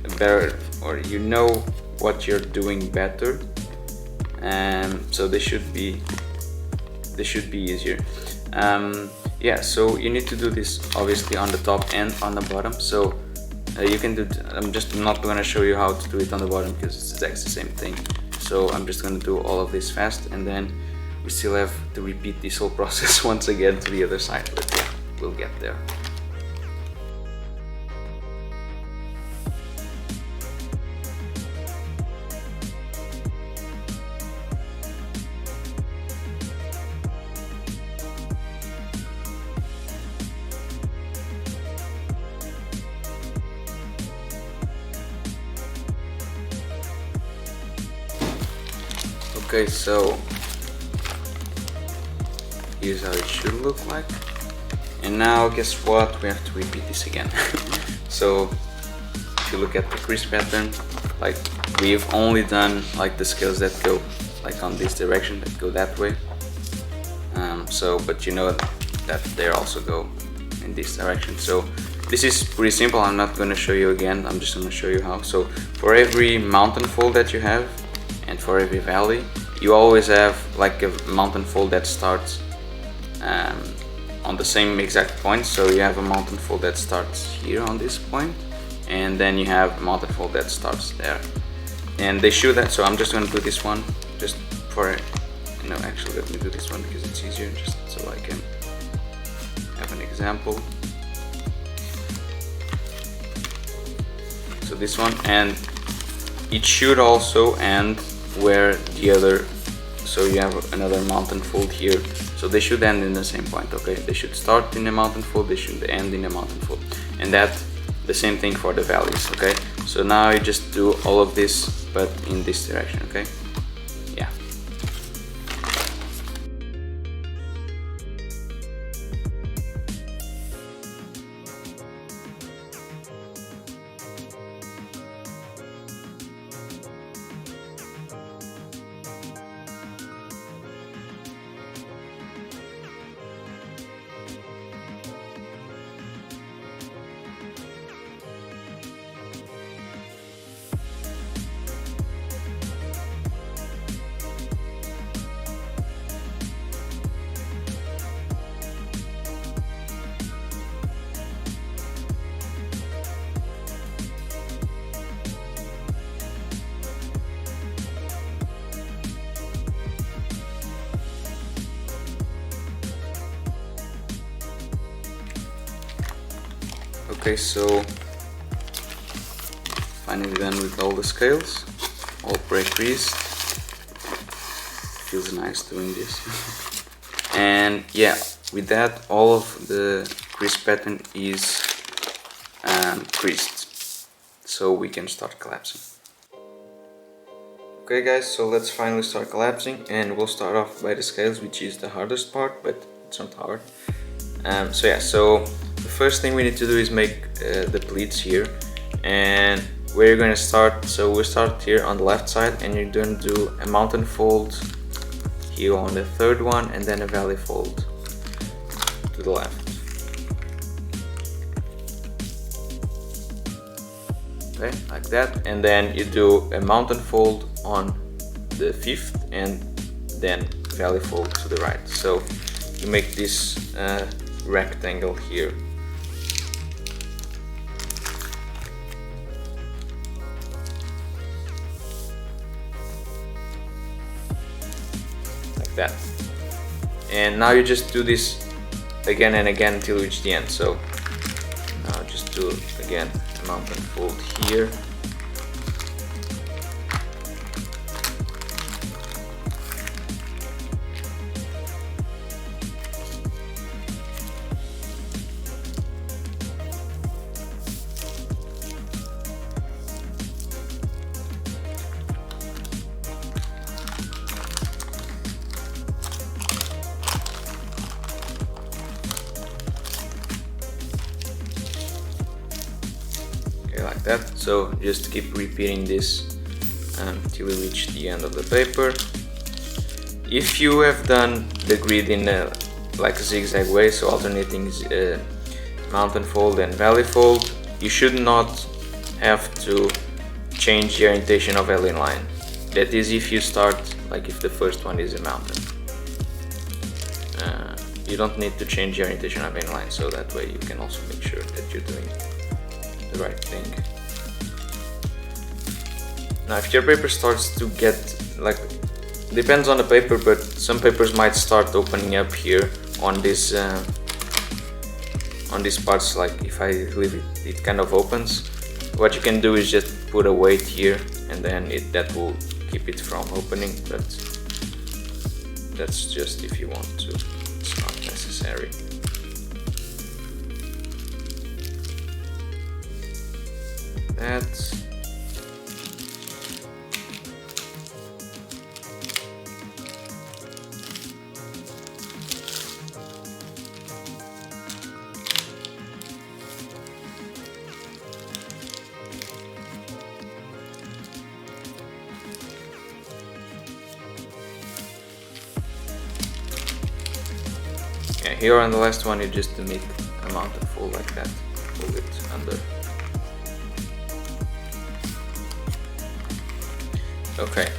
a better, or you know what you're doing better, and so they should be easier. Yeah, so you need to do this obviously on the top and on the bottom. So you can do, I'm not going to show you how to do it on the bottom because it's exactly the same thing. So I'm just going to do all of this fast, and then we still have to repeat this whole process once again to the other side, but yeah, we'll get there. Okay, so here's how it should look like, and now guess what, we have to repeat this again. So if you look at the crease pattern, like we've only done like the scales that go like on this direction, that go that way, But you know that they also go in this direction. So this is pretty simple. I'm not going to show you again. I'm just going to show you how. So for every mountain fold that you have and for every valley, you always have like a mountain fold that starts on the same exact point. So you have a mountain fold that starts here on this point, and then you have a mountain fold that starts there. And they show that, so I'm just going to do this one just for, no, actually let me do this one because it's easier, just so I can have an example. So this one, and it should also end where the other, so you have another mountain fold here, so they should end in the same point. Okay, they should start in a mountain fold, they should end in a mountain fold, and that the same thing for the valleys. Okay, so now you just do all of this but in this direction. Okay, yeah. Okay, so finally done with all the scales, all pre-creased. Feels nice doing this. And yeah, with that, all of the crease pattern is creased, so we can start collapsing. Okay guys, so let's finally start collapsing, and we'll start off by the scales, which is the hardest part, but it's not hard. So yeah, so the first thing we need to do is make the pleats here, and where you're going to start, so we'll start here on the left side, and you're going to do a mountain fold here on the third one, and then a valley fold to the left. Okay, like that, and then you do a mountain fold on the fifth, and then valley fold to the right. So you make this rectangle here. Like that. And now you just do this again and again until you reach the end. So now just do again a mountain fold here. Like that. So just keep repeating this until we reach the end of the paper. If you have done the grid in like a zigzag way, so alternating mountain fold and valley fold, you should not have to change the orientation of a line. That is, if you start, like if the first one is a mountain, you don't need to change the orientation of any line, so that way you can also make sure that you're doing the right thing. Now if your paper starts to get, like, depends on the paper, but some papers might start opening up here on this on these parts, like if I leave it, it kind of opens. What you can do is just put a weight here, and then that will keep it from opening, but that's just if you want to, it's not necessary. That. here on the last one, you just make a mountain fold like that, fold it under. Okay.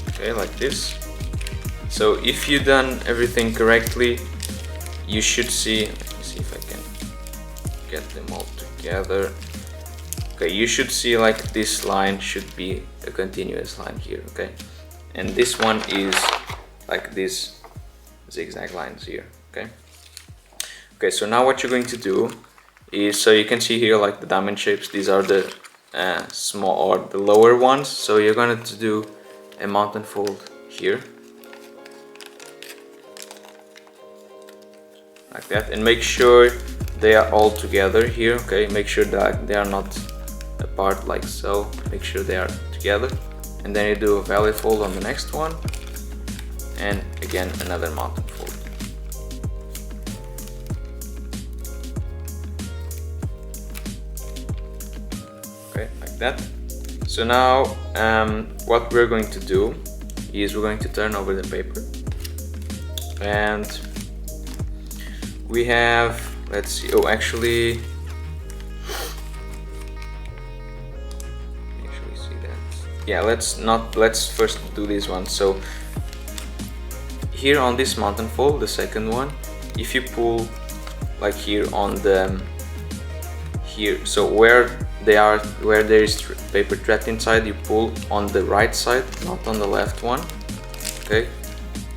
Okay, like this. So if you've done everything correctly, you should see, let me see if I can get them all together. Okay, you should see like this line should be a continuous line here, okay? And this one is like this zigzag lines here, okay? Okay, so now what you're going to do is, so you can see here like the diamond shapes, these are the small or the lower ones. So you're going to do a mountain fold here, like that, and make sure they are all together here, okay? Make sure that they are not apart like so, make sure they are together, and then you do a valley fold on the next one, and again another mountain fold. Okay, like that. So now what we're going to do is we're going to turn over the paper, and we have, let's see, oh actually see that, yeah, let's first do this one. So here on this mountain fold, the second one, if you pull like here on the here, so where there is paper thread inside, you pull on the right side, not on the left one, okay?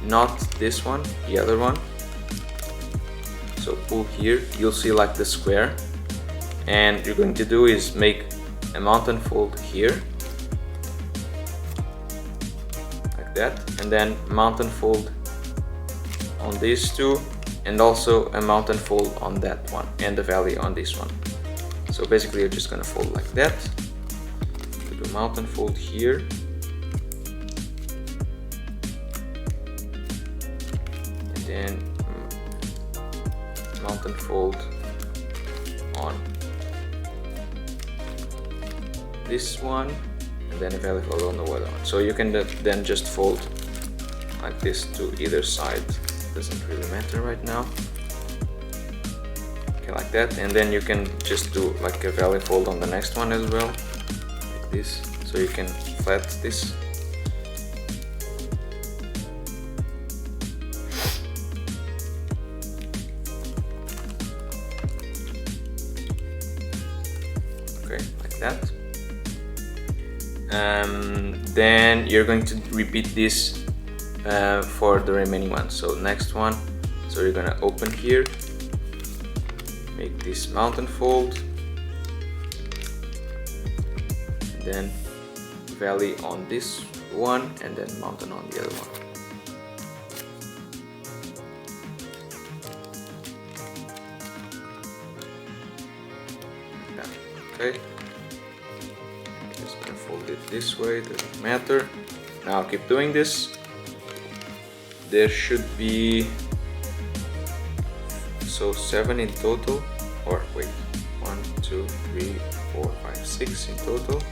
Not this one, the other one. So pull here, you'll see like the square, and you're going to do is make a mountain fold here, like that, and then mountain fold on these two, and also a mountain fold on that one, and the valley on this one. So basically you're just gonna fold like that, do a mountain fold here, and then mountain fold on this one, and then a valley fold on the other one. So you can then just fold like this to either side, doesn't really matter right now. Okay, like that, and then you can just do like a valley fold on the next one as well, like this, so you can flat this. Okay, like that. Then you're going to repeat this for the remaining ones. So next one, so you're gonna open here, make this mountain fold, and then valley on this one, and then mountain on the other one. Okay, just gonna fold it this way, doesn't matter. Now keep doing this. There should be, so 7 in total, or wait, 1, 2, 3, 4, 5, 6 in total.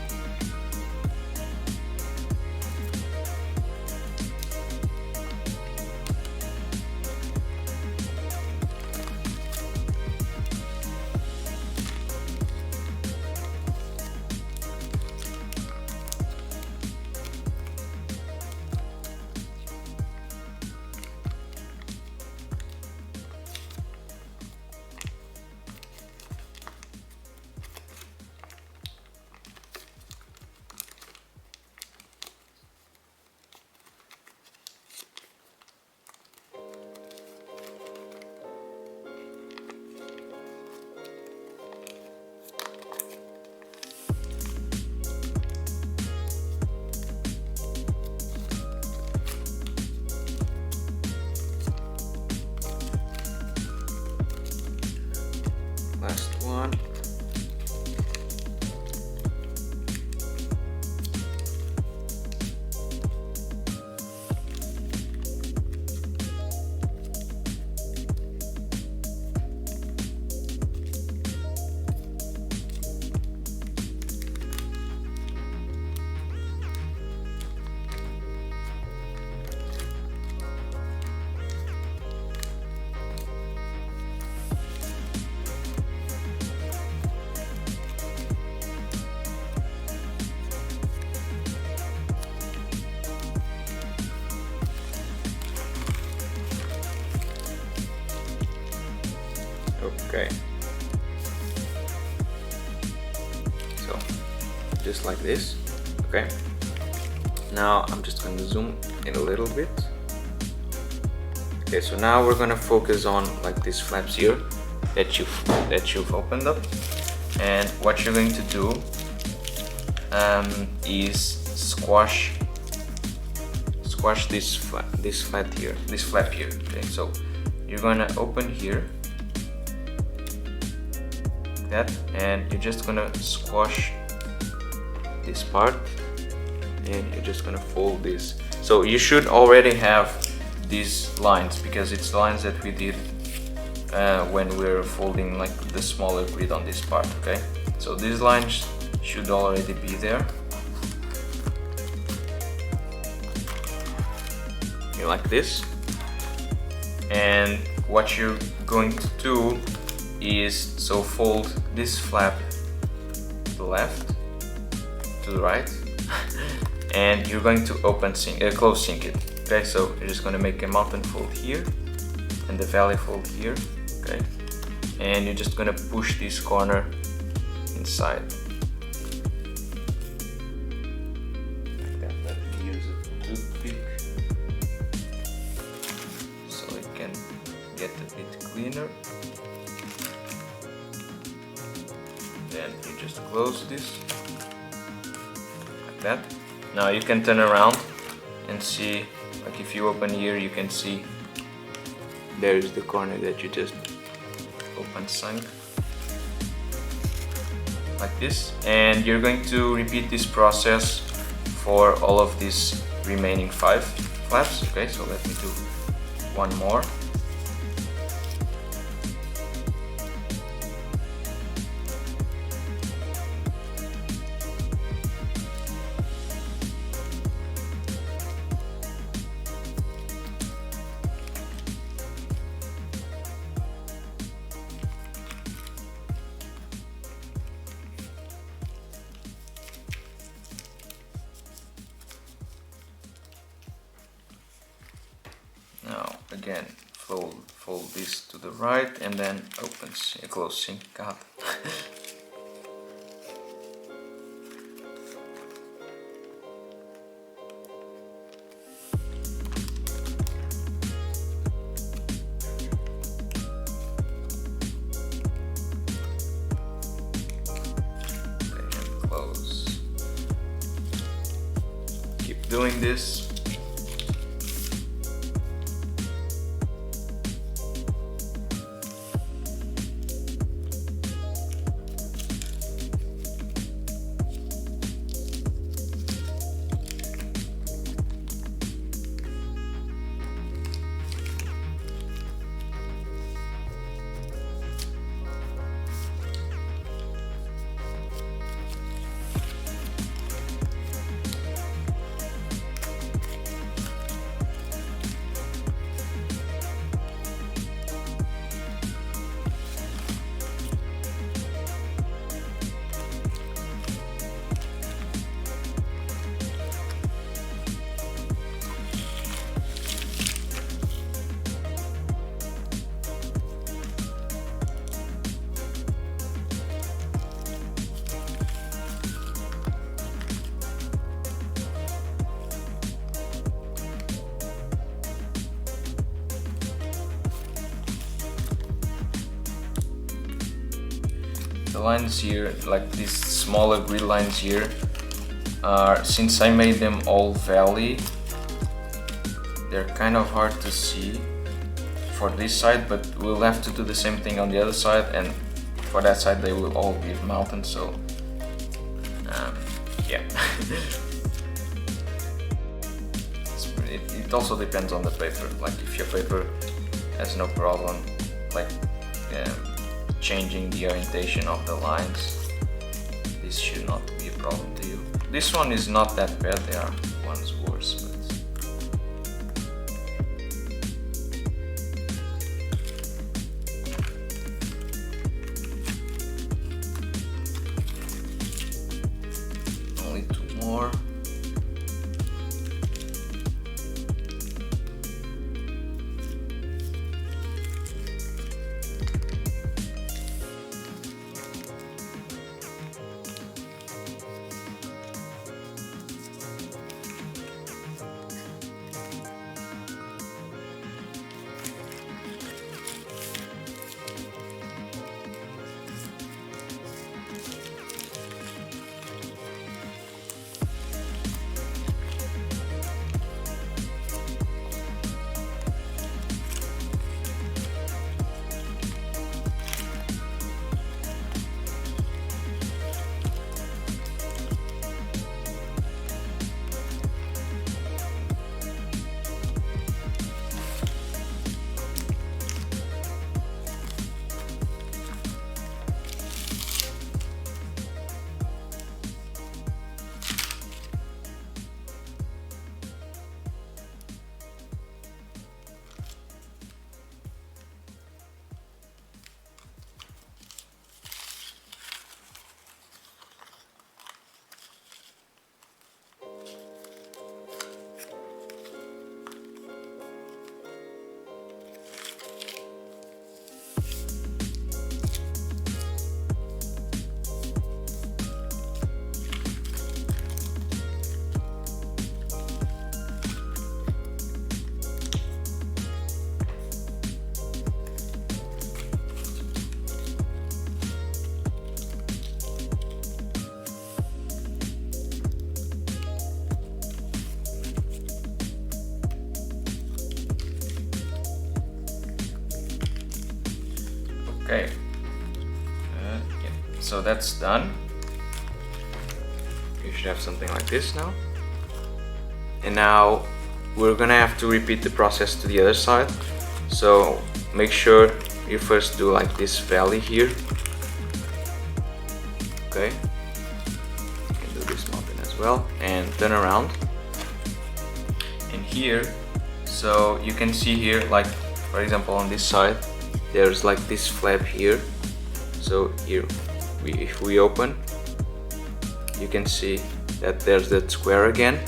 Last one. Okay. So, just like this. Okay. Now I'm just going to zoom in a little bit. Okay, so now we're going to focus on like these flaps here that you've opened up, and what you're going to do is squash this flap here. Okay, so you're going to open here like that, and you're just going to squash this part, and you're just going to fold this. So you should already have these lines, because it's lines that we did when we're folding like the smaller grid on this part. Okay, so these lines should already be there. You like this, and what you're going to do is so fold this flap to the left, to the right, and you're going to close sync it. Okay, so you're just going to make a mountain fold here and the valley fold here. Okay, and you're just going to push this corner inside. Like that. Let me use a toothpick so it can get a bit cleaner. Then you just close this like that. Now you can turn around and see, like if you open here, you can see there is the corner that you just open sunk like this, and you're going to repeat this process for all of these remaining 5 flaps. Okay, so let me do one more. Now again, fold this to the right, and then close sync. God. Okay, and close. Keep doing this. The lines here, like these smaller grid lines here, since I made them all valley, they're kind of hard to see for this side, but we'll have to do the same thing on the other side, and for that side they will all be mountains, so yeah. It also depends on the paper. Like if your paper has no problem like changing the orientation of the lines, this should not be a problem to you. This one is not that bad, there are ones worse, but only 2 more. Okay, yeah. So that's done. You should have something like this now. And now we're gonna have to repeat the process to the other side. So make sure you first do like this valley here. Okay, you can do this mountain as well, and turn around. And here, so you can see here, like for example on this side, there's like this flap here. So here, if we open, you can see that there's that square again.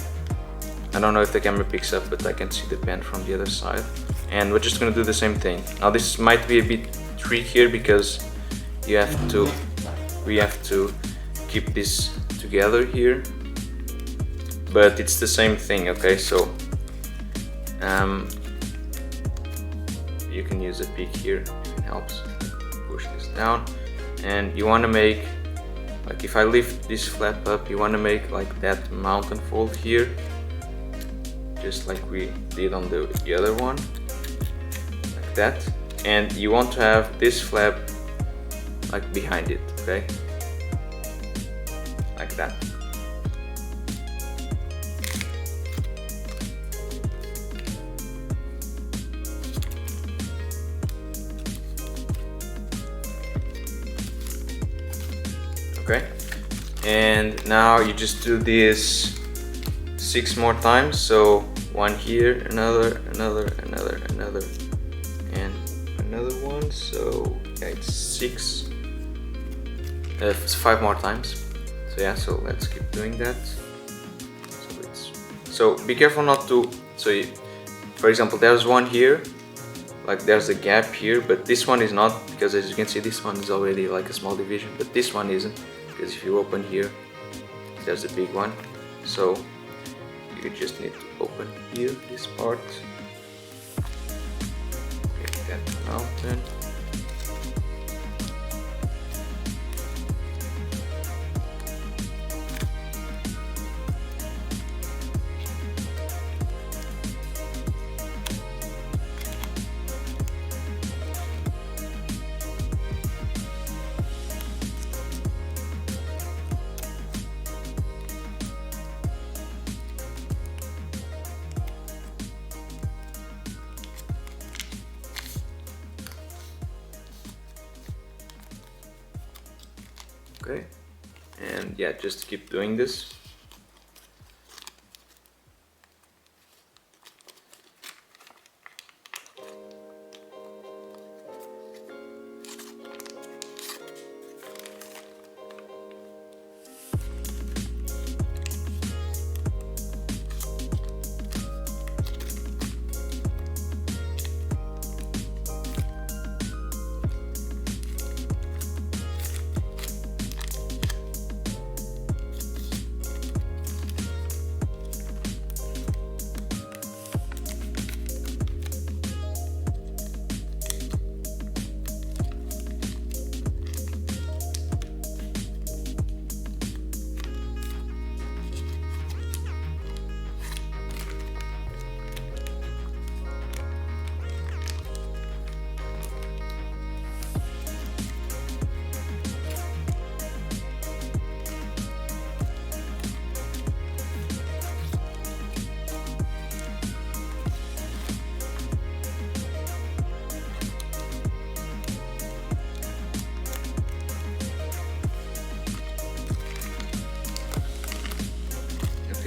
I don't know if the camera picks up, but I can see the pen from the other side. And we're just gonna do the same thing. Now this might be a bit trickier because we have to keep this together here, but it's the same thing. Okay, so you can use a pick here if it helps. Push this down, and you want to make, like if I lift this flap up, you want to make like that mountain fold here, just like we did on the other one, like that. And you want to have this flap like behind it, okay, like that. Okay, and now you just do this 6 more times. So one here, another, and another one. So yeah, it's 5 more times. So yeah, so let's keep doing that. So be careful not to. So for example, there's one here, like there's a gap here, but this one is not, because as you can see, this one is already like a small division, but this one isn't, because if you open here, there's a big one. So you just need to open here, this part. Get that mountain. Okay, and yeah, just keep doing this.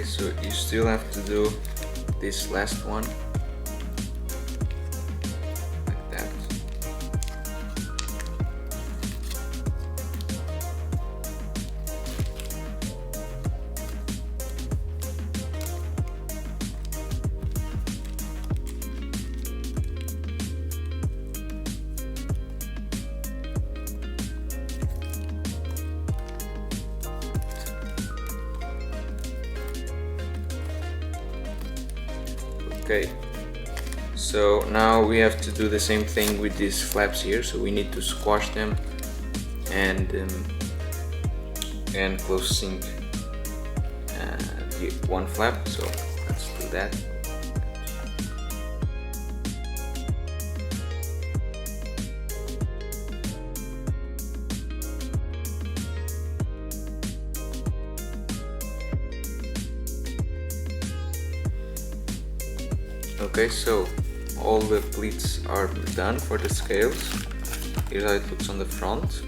So you still have to do this last one like that. Okay, so now we have to do the same thing with these flaps here. So we need to squash them and close sync the one flap. So let's do that. Okay, so all the pleats are done for the scales. Here's how it looks on the front.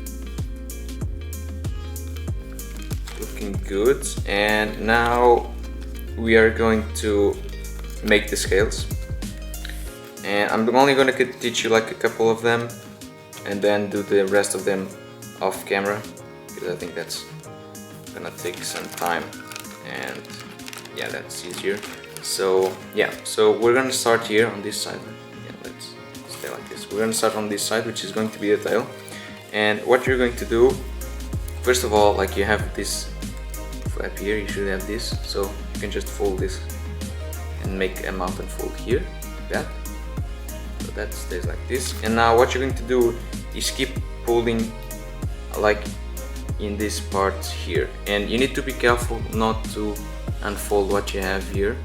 Looking good. And now we are going to make the scales. And I'm only going to teach you like a couple of them and then do the rest of them off camera, because I think that's gonna take some time, and yeah, that's easier. So yeah, so we're gonna start here on this side. Yeah, let's stay like this. We're gonna start on this side, which is going to be the tail. And what you're going to do, first of all, like you have this flap here, you should have this, so you can just fold this and make a mountain fold here, like that. So that stays like this. And now what you're going to do is keep pulling like in this part here, and you need to be careful not to unfold what you have here.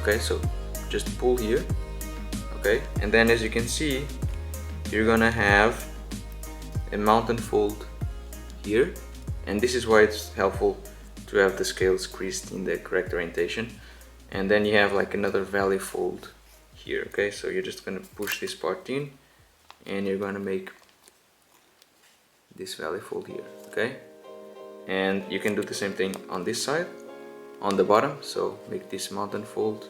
Okay, so just pull here. Okay, and then as you can see, you're gonna have a mountain fold here, and this is why it's helpful to have the scales creased in the correct orientation. And then you have like another valley fold here. Okay, so you're just gonna push this part in and you're gonna make this valley fold here. Okay, and you can do the same thing on this side, on the bottom. So make this mountain fold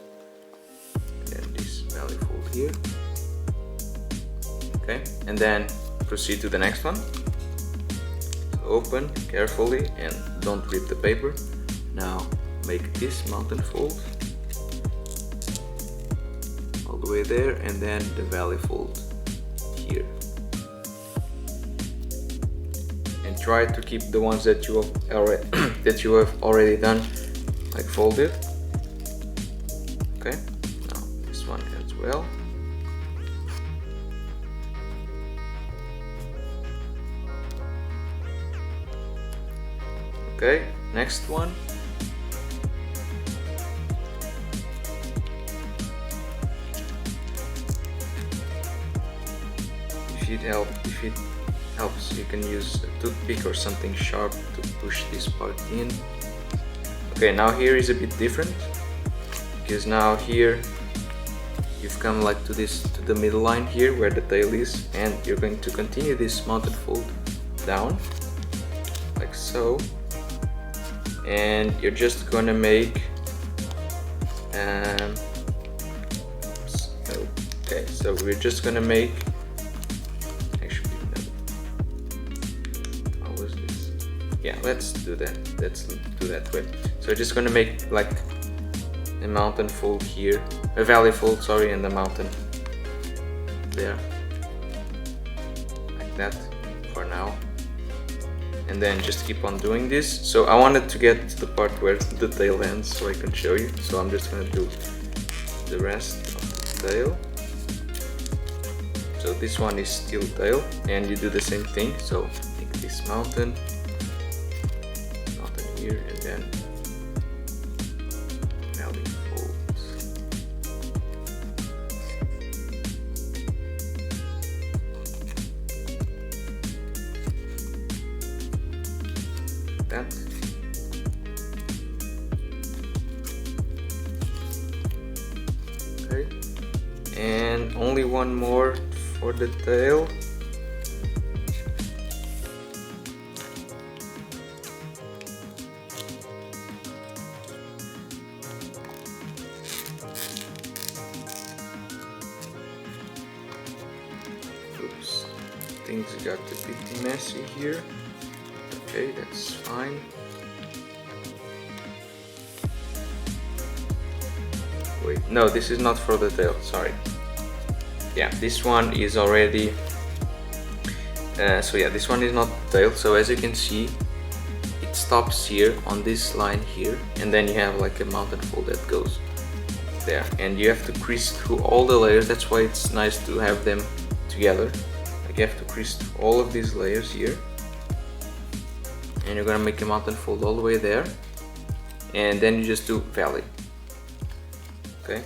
and this valley fold here. Okay, and then proceed to the next one. So open carefully and don't rip the paper. Now make this mountain fold all the way there, and then the valley fold here. And try to keep the ones that you have already done like folded. Okay, now this one as well. Okay, next one. If it helps, you can use a toothpick or something sharp to push this part in. Okay, now here is a bit different, because now here you've come like to the middle line here where the tail is, and you're going to continue this mountain fold down like so, and you're just gonna make okay, so we're just gonna make, yeah, let's do that way. So we're just gonna make like a mountain fold here, a valley fold, sorry, and a mountain there, like that for now. And then just keep on doing this. So I wanted to get to the part where the tail ends so I can show you. So I'm just gonna do the rest of the tail. So this one is still tail, and you do the same thing. So make this mountain here, and then valley folds. That. Okay, and only one more for the tail. Oops, things got a bit messy here. Okay, that's fine. Wait, no, this is not for the tail, sorry. Yeah, this one is already so yeah, this one is not the tail. So as you can see, it stops here on this line here, and then you have like a mountain fold that goes there, and you have to crease through all the layers. That's why it's nice to have them together. Like you have to crease through all of these layers here, and you're gonna make a mountain fold all the way there, and then you just do valley. Okay,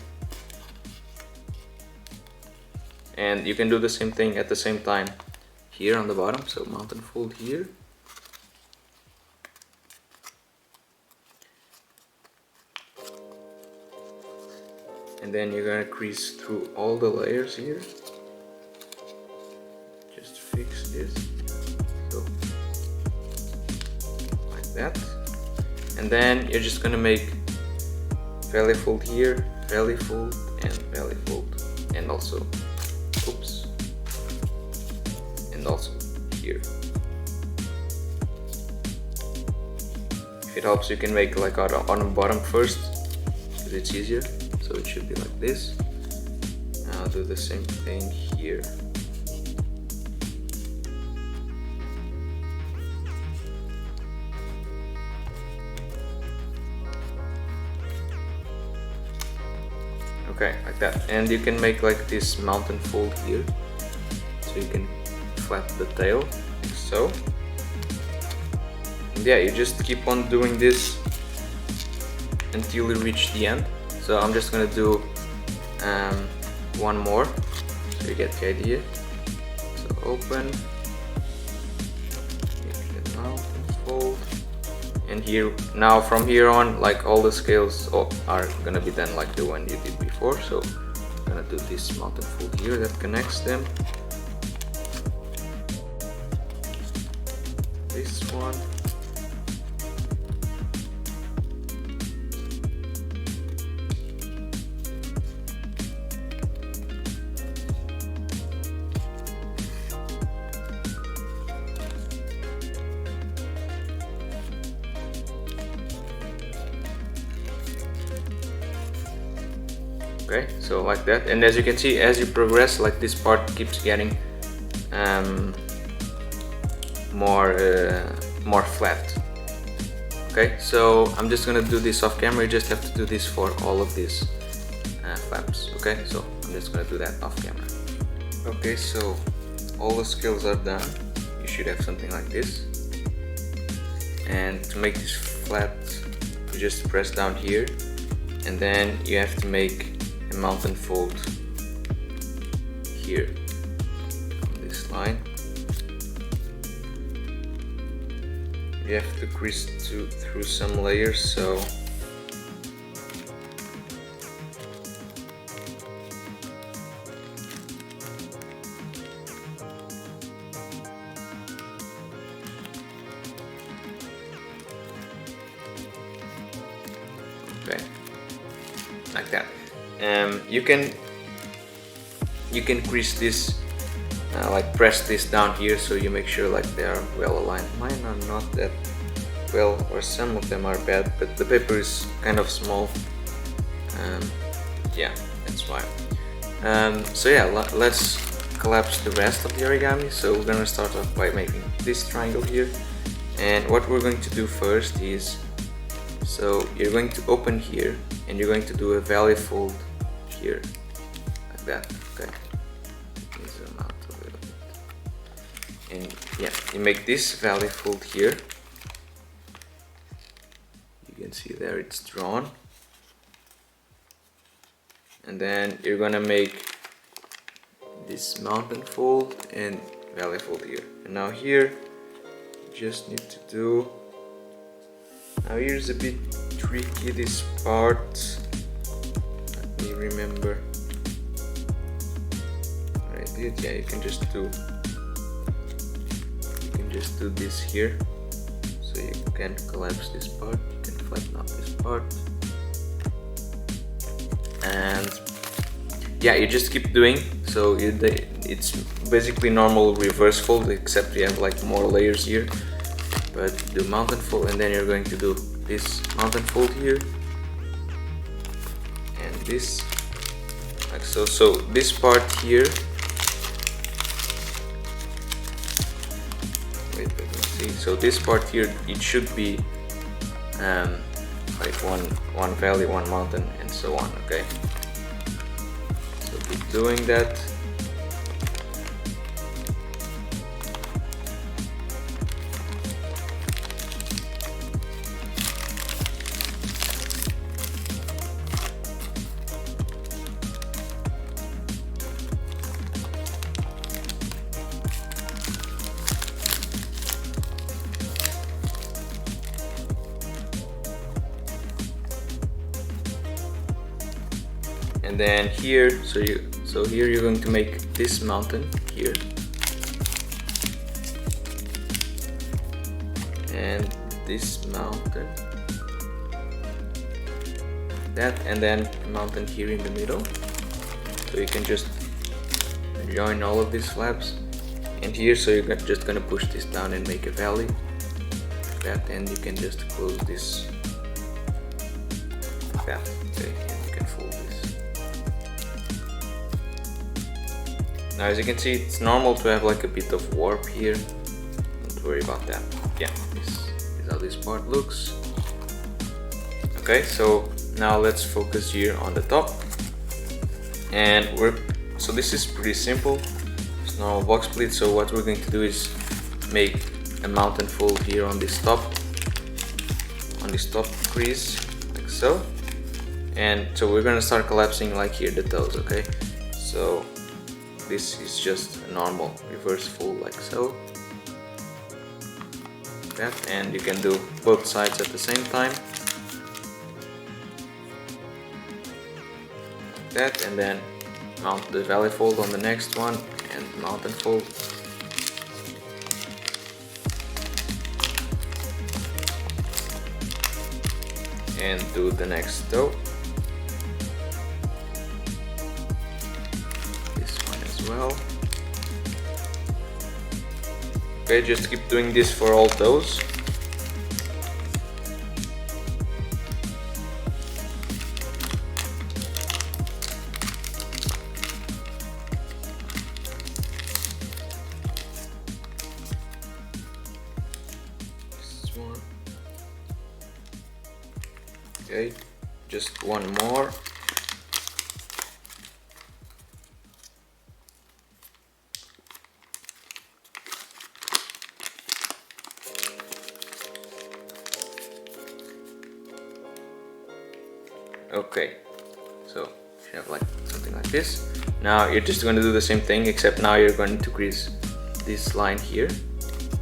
and you can do the same thing at the same time here on the bottom. So mountain fold here, and then you're gonna crease through all the layers here. Just fix this, so like that, and then you're just gonna make valley fold here, valley fold, and valley fold, and also, oops, and also here. If it helps, you can make like on the bottom first, because it's easier. So it should be like this. Now I'll do the same thing here. Okay, like that. And you can make like this mountain fold here, so you can flatten the tail, like so. And yeah, you just keep on doing this until you reach the end. So I'm just gonna do one more, so you get the idea. So open, make the mountain fold, and here, now from here on, like all the scales are gonna be done like the one you did before. So I'm gonna do this mountain fold here that connects them. This one. Okay, so like that, and as you can see, as you progress, like this part keeps getting more flat. Okay, so I'm just gonna do this off camera. You just have to do this for all of these flaps. Okay, so I'm just gonna do that off camera. Okay, so all the scales are done. You should have something like this, and to make this flat, you just press down here, and then you have to make a mountain fold here on this line. You have to crease through some layers, so okay, like that. You can crease this, like press this down here, so you make sure like they are well aligned. Mine are not that well, or some of them are bad, but the paper is kind of small. Yeah, that's why. So yeah, let's collapse the rest of the origami. So we're gonna start off by making this triangle here, and what we're going to do first is, so you're going to open here, and you're going to do a valley fold here, like that. Okay, let me zoom out a little bit, and yeah, you make this valley fold here. You can see there it's drawn, and then you're gonna make this mountain fold and valley fold here. And now here you just need to do, now here's a bit tricky, this part. Let me remember what I did. Yeah, you can just do this here, so you can collapse this part, you can flatten up this part, and yeah, you just keep doing. So it's basically normal reverse fold, except you have like more layers here. But do mountain fold, and then you're going to do this mountain fold here, and this, like so. So this part here, wait, let me see. So this part here, it should be like one valley, one mountain, and so on. Okay, so keep doing that. and then here, so here you're going to make this mountain here, and this mountain, that, and then a mountain here in the middle. So you can just join all of these slabs, and here, so you're just gonna push this down and make a valley, that, and you can just close this, that, okay, and you can fold this. Now as you can see, it's normal to have like a bit of warp here, don't worry about that. Yeah, this is how this part looks. Okay, so now let's focus here on the top, and so this is pretty simple. It's normal box split. So what we're going to do is make a mountain fold here on this top crease, like so. And so we're gonna start collapsing like here the toes. Okay, so this is just a normal reverse fold like so, that, and you can do both sides at the same time, that, and then mount the valley fold on the next one and mountain fold. And do the next toe. This one as well. Okay, just keep doing this for all toes. Okay, just one more. Okay, so you have like something like this. Now you're just going to do the same thing, except now you're going to crease this line here.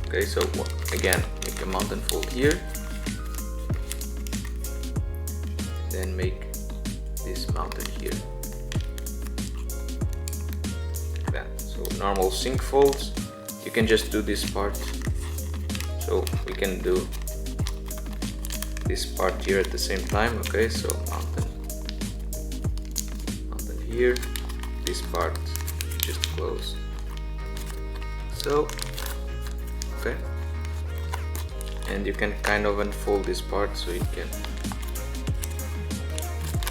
Okay, so again, make a mountain fold here. Then make this mountain here, like that. So normal sink folds. You can just do this part. So we can do this part here at the same time. Okay, so mountain here. This part you just close. So okay, and you can kind of unfold this part so you can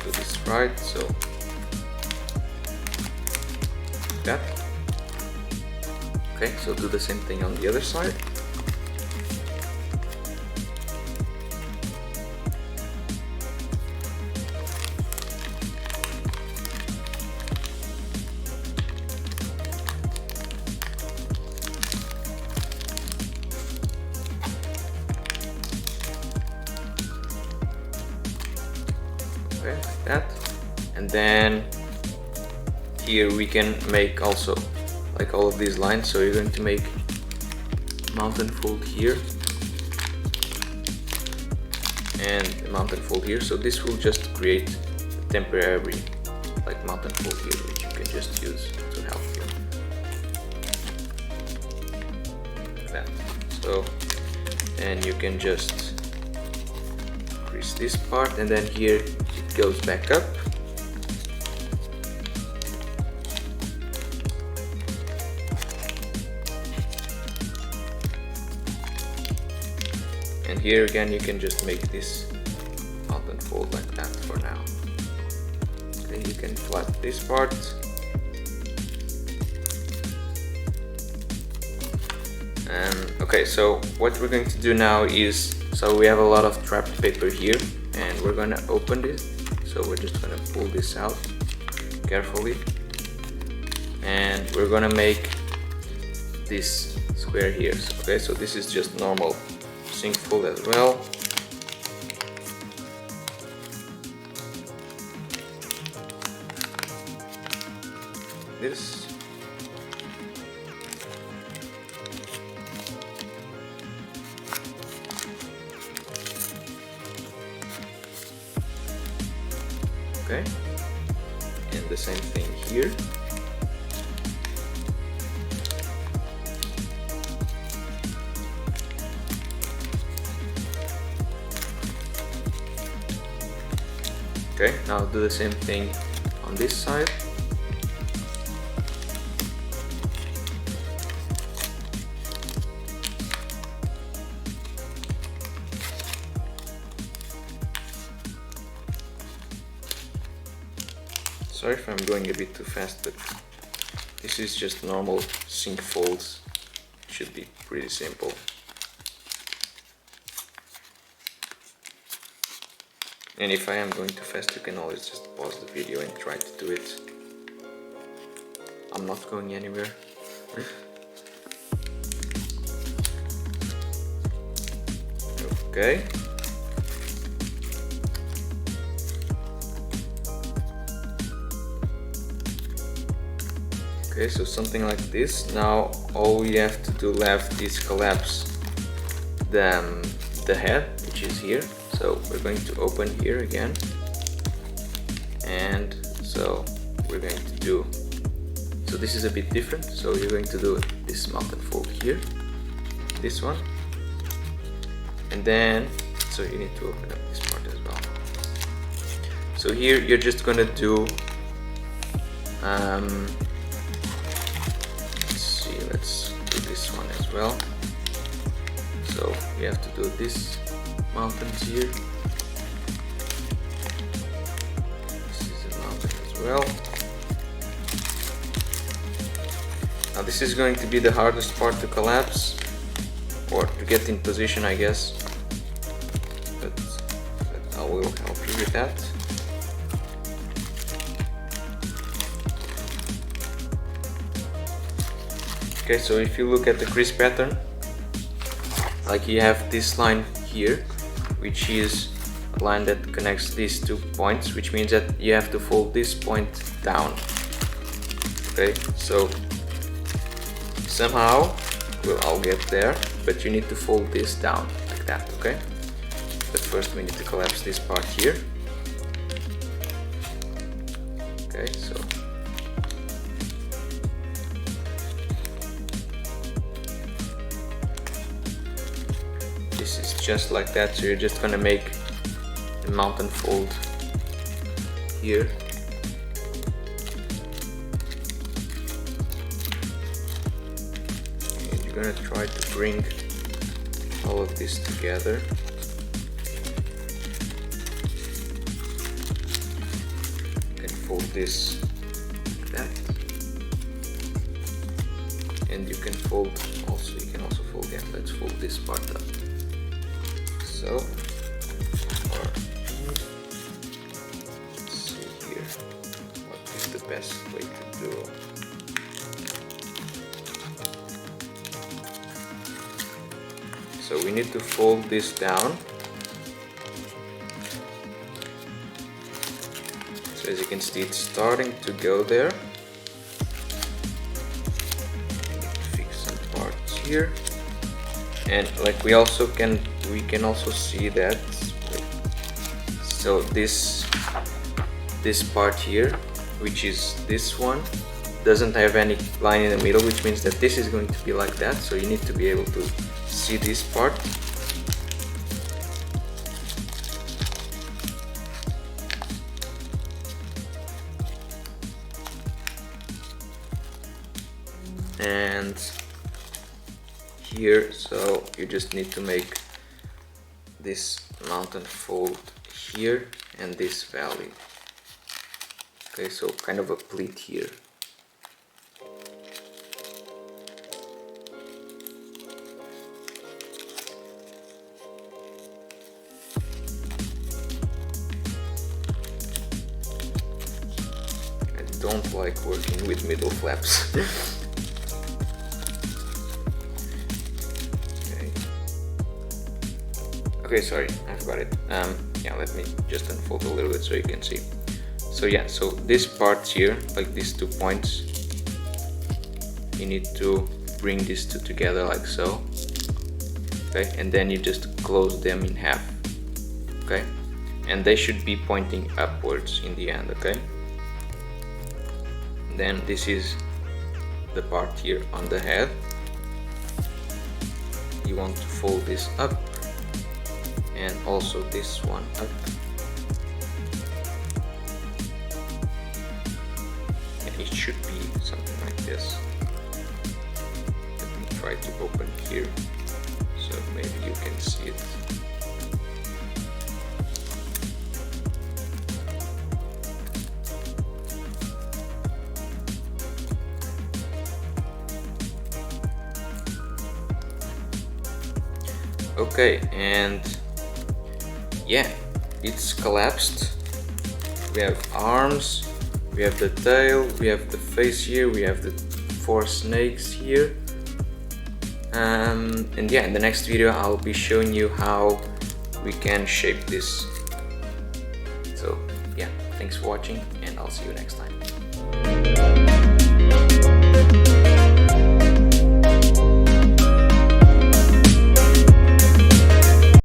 do this right, so that. Okay, so do the same thing on the other side. Okay, like that. And then here we can make also like all of these lines. So you're going to make mountain fold here and a mountain fold here. So this will just create a temporary like mountain fold here, which you can just use to help you. Like that. So, and you can just crease this part, and then here it goes back up. And here again you can just make this mountain fold like that for now. Okay, you can flap this part. Okay, so what we're going to do now is, so we have a lot of trapped paper here, and we're gonna open this. So we're just gonna pull this out carefully, and we're gonna make this square here. Okay, so this is just normal sink fold as well. This. Okay, and the same thing here. Okay, now do the same thing on this side. Sorry if I'm going a bit too fast, but this is just normal sync folds. It should be pretty simple. And if I am going too fast, you can always just pause the video and try to do it. I'm not going anywhere. Okay. Okay, so something like this. Now all we have to do left is collapse the head, which is here. So we're going to open here again, and so we're going to do, so this is a bit different. So you're going to do this mountain fold here, this one, and then so you need to open up this part as well. So here you're just gonna do let's do this one as well. So we have to do this mountains here. This is a mountain as well. Now this is going to be the hardest part to collapse, or to get in position, I guess, but I will help you with that. Okay, so if you look at the crease pattern, like you have this line here, which is a line that connects these 2 points, which means that you have to fold this point down. Okay, so somehow I'll get there, but you need to fold this down like that, okay? But first we need to collapse this part here. Okay, so this is just like that. So you're just gonna make a mountain fold here. And you're gonna try to bring all of this together. You can fold this like that. And you can fold also, you can also fold, yeah, let's fold this part up. So, let's see here, what is the best way to do? So we need to fold this down. So as you can see, it's starting to go there. Fix some parts here. And like we can also see that, so this part here, which is this one, doesn't have any line in the middle, which means that this is going to be like that. So you need to be able to see this part. And here, so you just need to make this mountain fold here and this valley. Okay, so kind of a pleat here. I don't like working with middle flaps. Okay, sorry, I forgot it. Yeah, let me just unfold a little bit so you can see. So yeah, so this part here, like these 2 points, you need to bring these two together like so. Okay, and then you just close them in half. Okay, and they should be pointing upwards in the end. Okay, Then this is the part here on the head. You want to fold this up, and also this one up. And it should be something like this. Let me try to open here so maybe you can see it. Okay, and yeah, it's collapsed. We have arms, we have the tail, we have the face here, we have the 4 snakes here. And yeah, in the next video I'll be showing you how we can shape this. So yeah, thanks for watching, and I'll see you next time.